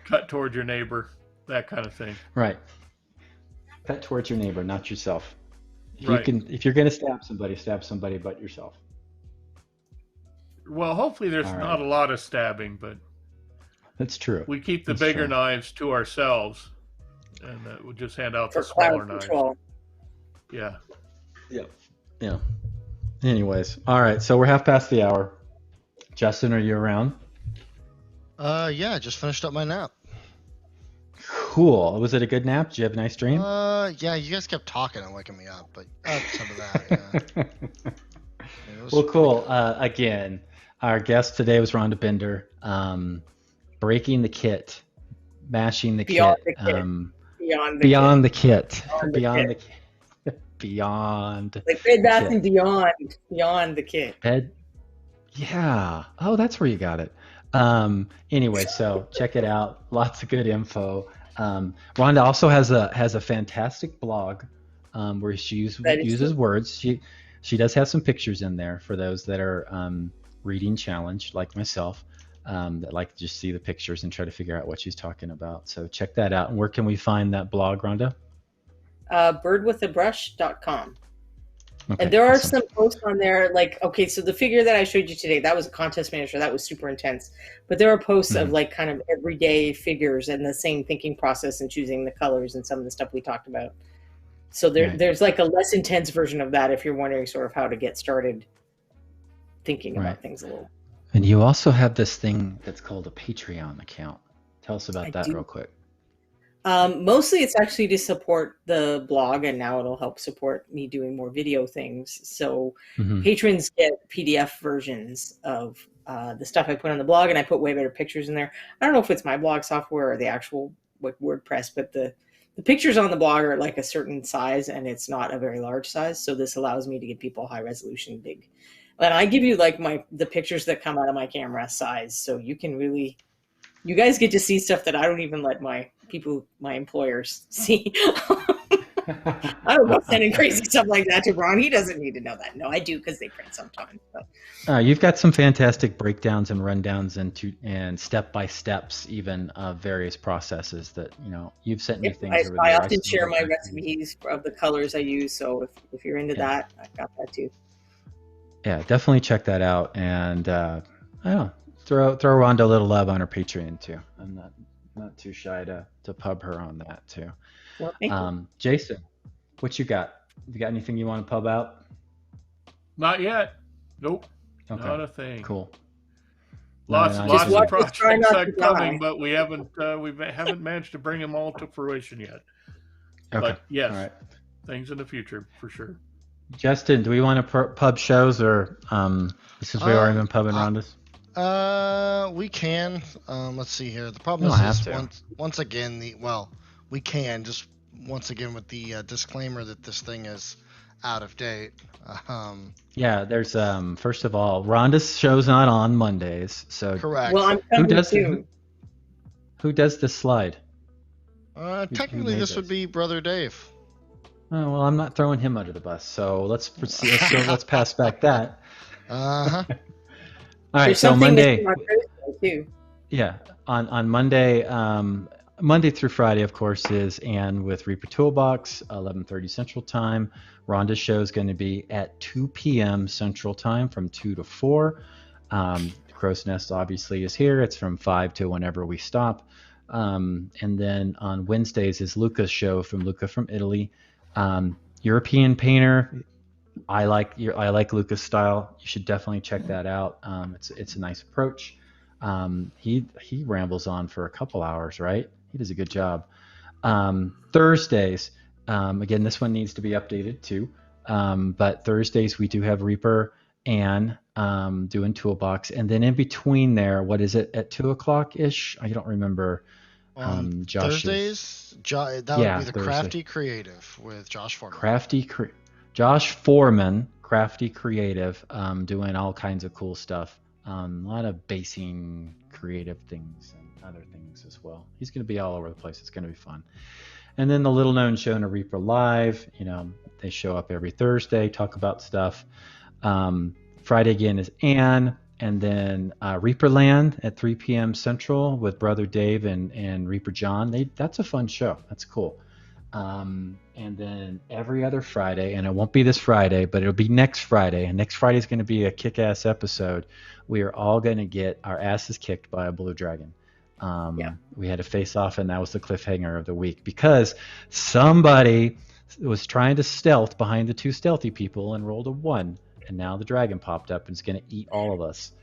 [SPEAKER 2] cut towards your neighbor, that kind of thing.
[SPEAKER 1] Right. Cut towards your neighbor, not yourself.
[SPEAKER 2] Right.
[SPEAKER 1] If you're going to stab somebody but yourself.
[SPEAKER 2] Well, hopefully there's not a lot of stabbing, but
[SPEAKER 1] that's true.
[SPEAKER 2] We keep the bigger knives to ourselves, and we'll just hand out the smaller knives. Yeah.
[SPEAKER 1] Yeah. Anyways, all right. So we're half past the hour. Justin, are you around?
[SPEAKER 4] Yeah. Just finished up my nap.
[SPEAKER 1] Cool. Was it a good nap? Did you have a nice dream?
[SPEAKER 4] Yeah. You guys kept talking and waking me up, but some of that. Yeah.
[SPEAKER 1] Well, cool. Again, our guest today was Rhonda Bender. Breaking the kit, mashing the kit.
[SPEAKER 3] Beyond the
[SPEAKER 1] Beyond
[SPEAKER 3] kit.
[SPEAKER 1] the kit.
[SPEAKER 3] Beyond the
[SPEAKER 1] Beyond the
[SPEAKER 3] kit.
[SPEAKER 1] kit. Beyond
[SPEAKER 3] Like Bed Bath
[SPEAKER 1] kit.
[SPEAKER 3] and Beyond. Beyond the kit.
[SPEAKER 1] Bed. Yeah. Oh, that's where you got it. Anyway, so check it out. Lots of good info. Rhonda also has a fantastic blog where she uses words. She does have some pictures in there for those that are reading challenged, like myself, that like to just see the pictures and try to figure out what she's talking about. So check that out. And where can we find that blog, Rhonda?
[SPEAKER 3] Birdwithabrush.com.
[SPEAKER 1] Okay,
[SPEAKER 3] and there are
[SPEAKER 1] awesome.
[SPEAKER 3] some posts on there, like, okay, so the figure that I showed you today, that was a contest manager. That was super intense. But there are posts of like kind of everyday figures and the same thinking process and choosing the colors and some of the stuff we talked about. So there's like a less intense version of that if you're wondering sort of how to get started thinking about things a little.
[SPEAKER 1] And you also have this thing that's called a Patreon account. Tell us about that real quick.
[SPEAKER 3] Mostly it's actually to support the blog, and now it'll help support me doing more video things. So patrons get PDF versions of the stuff I put on the blog, and I put way better pictures in there. I don't know if it's my blog software or the actual like WordPress, but the pictures on the blog are like a certain size, and it's not a very large size. So this allows me to give people high resolution, big. And I give you like the pictures that come out of my camera size, so you can really. You guys get to see stuff that I don't even let my employers see. I don't go sending crazy stuff like that to Ron. He doesn't need to know that. No, I do because they print sometimes.
[SPEAKER 1] You've got some fantastic breakdowns and rundowns and step-by-steps even of various processes that, you've sent me things over
[SPEAKER 3] I
[SPEAKER 1] there.
[SPEAKER 3] often share my recipes of the colors I use. So if you're into that, I've got that too. Yeah,
[SPEAKER 1] definitely check that out. And I don't know. Throw Rhonda a little love on her Patreon too. I'm not too shy to pub her on that too.
[SPEAKER 3] Well, thank you.
[SPEAKER 1] Jason, what you got? You got anything you want to pub out?
[SPEAKER 2] Not yet. Nope.
[SPEAKER 1] Okay.
[SPEAKER 2] Not a thing.
[SPEAKER 1] Cool.
[SPEAKER 2] Lots of projects coming, but we haven't managed to bring them all to fruition yet.
[SPEAKER 1] Okay.
[SPEAKER 2] But yes,
[SPEAKER 1] all right.
[SPEAKER 2] Things in the future for sure.
[SPEAKER 1] Justin, do we want to pub shows or since we've already been pubbing Rhonda's?
[SPEAKER 4] We can. Let's see here. The problem is once again, we can just once again with the disclaimer that this thing is out of date.
[SPEAKER 1] Yeah, there's first of all, Rhonda's show's not on Mondays, so
[SPEAKER 4] correct.
[SPEAKER 3] Well, I'm coming soon.
[SPEAKER 1] Who does this slide?
[SPEAKER 4] Technically, this would be Brother Dave.
[SPEAKER 1] Oh well, I'm not throwing him under the bus, so let's proceed. Let's pass back that. All right, so Monday.
[SPEAKER 3] Too.
[SPEAKER 1] Yeah, on Monday, Monday through Friday, of course, is Ann with Reaper Toolbox, 11:30 Central Time. Rhonda's show is going to be at 2 p.m. Central Time from 2 to 4. Crow's Nest obviously is here. It's from 5 to whenever we stop. And then on Wednesdays is Luca's show from Luca from Italy. European painter. I like Luca's style. You should definitely check that out. It's a nice approach. He rambles on for a couple hours, right? He does a good job. Thursdays, again, this one needs to be updated too. But Thursdays we do have Reaper and doing Toolbox, and then in between there, what is it at 2:00 ish? I don't remember.
[SPEAKER 4] Thursdays, that would be the Thursday. Crafty Creative with Josh Foreman.
[SPEAKER 1] Josh Foreman, Crafty Creative, doing all kinds of cool stuff. A lot of basing creative things and other things as well. He's going to be all over the place. It's going to be fun. And then the little known show, Reaper Live, they show up every Thursday, talk about stuff. Friday again is Ann, and then Reaperland at 3 p.m. Central with Brother Dave and Reaper John. That's a fun show. That's cool. And then every other Friday, and it won't be this Friday, but it'll be next Friday. And next Friday is going to be a kick-ass episode. We are all going to get our asses kicked by a blue dragon. We had a face-off, and that was the cliffhanger of the week because somebody was trying to stealth behind the two stealthy people and rolled a 1, and now the dragon popped up and is going to eat all of us.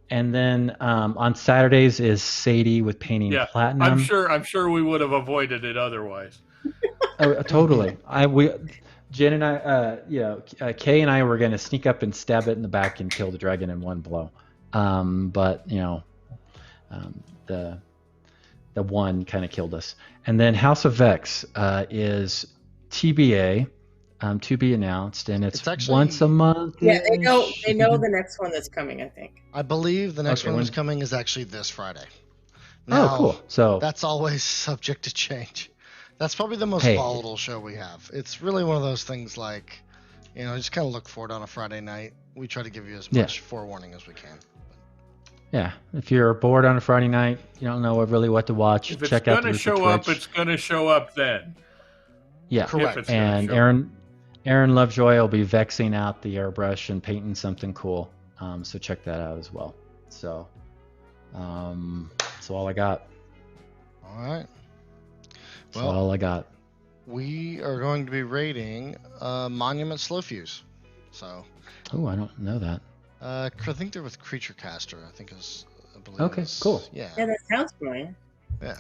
[SPEAKER 1] And then on Saturdays is Sadie with painting platinum.
[SPEAKER 2] I'm sure we would have avoided it otherwise.
[SPEAKER 1] Oh, totally. Jen and I, Kay and I were going to sneak up and stab it in the back and kill the dragon in one blow. But the the one kind of killed us. And then House of Vex is TBA, to be announced, and it's actually once a month.
[SPEAKER 3] Yeah, they know the next one that's coming, I think.
[SPEAKER 4] I believe the next one that's coming is actually this Friday. Now,
[SPEAKER 1] oh, cool. So
[SPEAKER 4] that's always subject to change. That's probably the most volatile show we have. It's really one of those things like, just kind of look for it on a Friday night. We try to give you as much forewarning as we can.
[SPEAKER 1] Yeah, if you're bored on a Friday night, you don't know really what to watch,
[SPEAKER 2] if
[SPEAKER 1] check out the
[SPEAKER 2] It's going to show up, it's going to show up then.
[SPEAKER 1] Yeah,
[SPEAKER 4] correct.
[SPEAKER 1] And Aaron Lovejoy will be vexing out the airbrush and painting something cool. So check that out as well. So, that's all I got.
[SPEAKER 4] All right.
[SPEAKER 1] That's all I got.
[SPEAKER 4] We are going to be rating Monument Slow Fuse. So.
[SPEAKER 1] Oh, I don't know that.
[SPEAKER 4] I think they're with Creature Caster. I believe.
[SPEAKER 1] Okay, cool.
[SPEAKER 3] Yeah, that sounds familiar.
[SPEAKER 4] Yeah.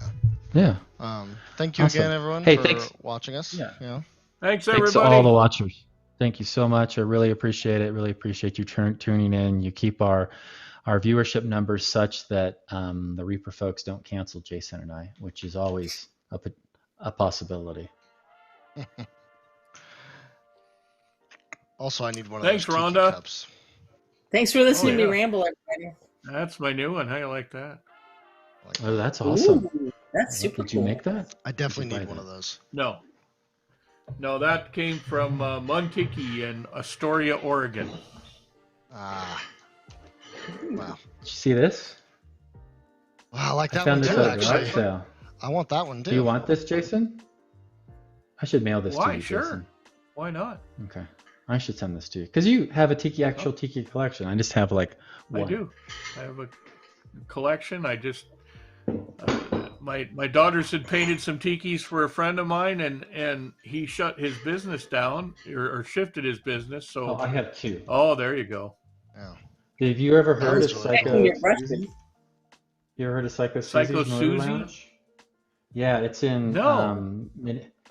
[SPEAKER 1] Yeah.
[SPEAKER 4] Thank you again, everyone, for watching us.
[SPEAKER 2] Yeah. Thanks, everybody.
[SPEAKER 1] Thanks to all the watchers. Thank you so much. I really appreciate it. Really appreciate you tuning in. You keep our viewership numbers such that the Reaper folks don't cancel Jason and I, which is always a possibility.
[SPEAKER 4] Also, I need one of
[SPEAKER 2] those
[SPEAKER 4] Rhonda. Cups.
[SPEAKER 3] Thanks for listening to me ramble, everybody.
[SPEAKER 2] That's my new one. How you like that?
[SPEAKER 1] Oh, that's awesome.
[SPEAKER 3] Ooh, that's super
[SPEAKER 1] Did you make that?
[SPEAKER 4] I definitely need one of those.
[SPEAKER 2] No, that came from Montiki in Astoria, Oregon.
[SPEAKER 4] Wow.
[SPEAKER 1] Did you see this?
[SPEAKER 4] Wow, I like that one too, actually.
[SPEAKER 1] Sale.
[SPEAKER 4] I want that one too.
[SPEAKER 1] Do you want this, Jason? I should mail this to you,
[SPEAKER 2] Sure.
[SPEAKER 1] Jason.
[SPEAKER 2] Why not?
[SPEAKER 1] Okay. I should send this to you. Because you have a actual tiki collection. I just have like one.
[SPEAKER 2] I do. I have a collection. I just... my daughters had painted some tikis for a friend of mine, and he shut his business down or shifted his business. So
[SPEAKER 1] I have two.
[SPEAKER 2] Oh, there you go.
[SPEAKER 1] Yeah. Have you ever heard of Psycho? You ever heard of Psycho
[SPEAKER 2] Susie?
[SPEAKER 1] Yeah, it's in.
[SPEAKER 2] No.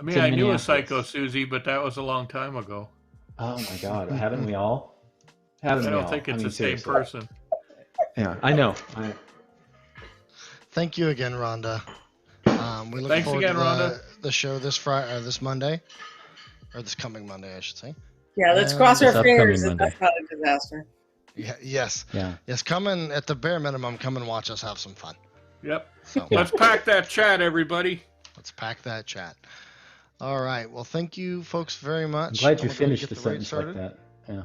[SPEAKER 2] I knew a Psycho Susie, but that was a long time ago.
[SPEAKER 1] Oh my God! Haven't we all?
[SPEAKER 2] I don't think it's the same person.
[SPEAKER 1] Yeah, I know.
[SPEAKER 4] Thank you again, Rhonda. We look
[SPEAKER 2] Thanks
[SPEAKER 4] forward
[SPEAKER 2] again,
[SPEAKER 4] to
[SPEAKER 2] Rhonda.
[SPEAKER 4] the show this Friday, this Monday, or this coming Monday, I should say.
[SPEAKER 3] Yeah, let's cross our fingers that that's not a disaster.
[SPEAKER 4] Yeah. Yes.
[SPEAKER 1] Yeah.
[SPEAKER 4] Yes. Come in at the bare minimum. Come and watch us have some fun.
[SPEAKER 2] Yep. So, let's pack that chat, everybody.
[SPEAKER 4] Let's pack that chat. All right. Well, thank you, folks, very much.
[SPEAKER 1] I'm glad you finished the sentence like that. Yeah.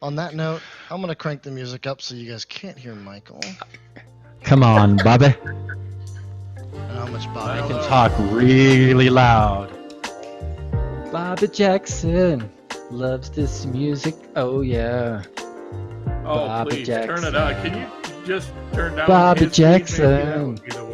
[SPEAKER 4] On that note, I'm going to crank the music up so you guys can't hear Michael.
[SPEAKER 1] Come on, Bobby.
[SPEAKER 4] And how much Bobby
[SPEAKER 1] I can talk really loud. Bobby Jackson loves this music. Oh, yeah.
[SPEAKER 2] Oh,
[SPEAKER 1] Bobby
[SPEAKER 2] please,
[SPEAKER 1] Jackson.
[SPEAKER 2] turn it on. Can you just turn down
[SPEAKER 1] Bobby
[SPEAKER 2] his speed, maybe?
[SPEAKER 1] Jackson.
[SPEAKER 2] That would be the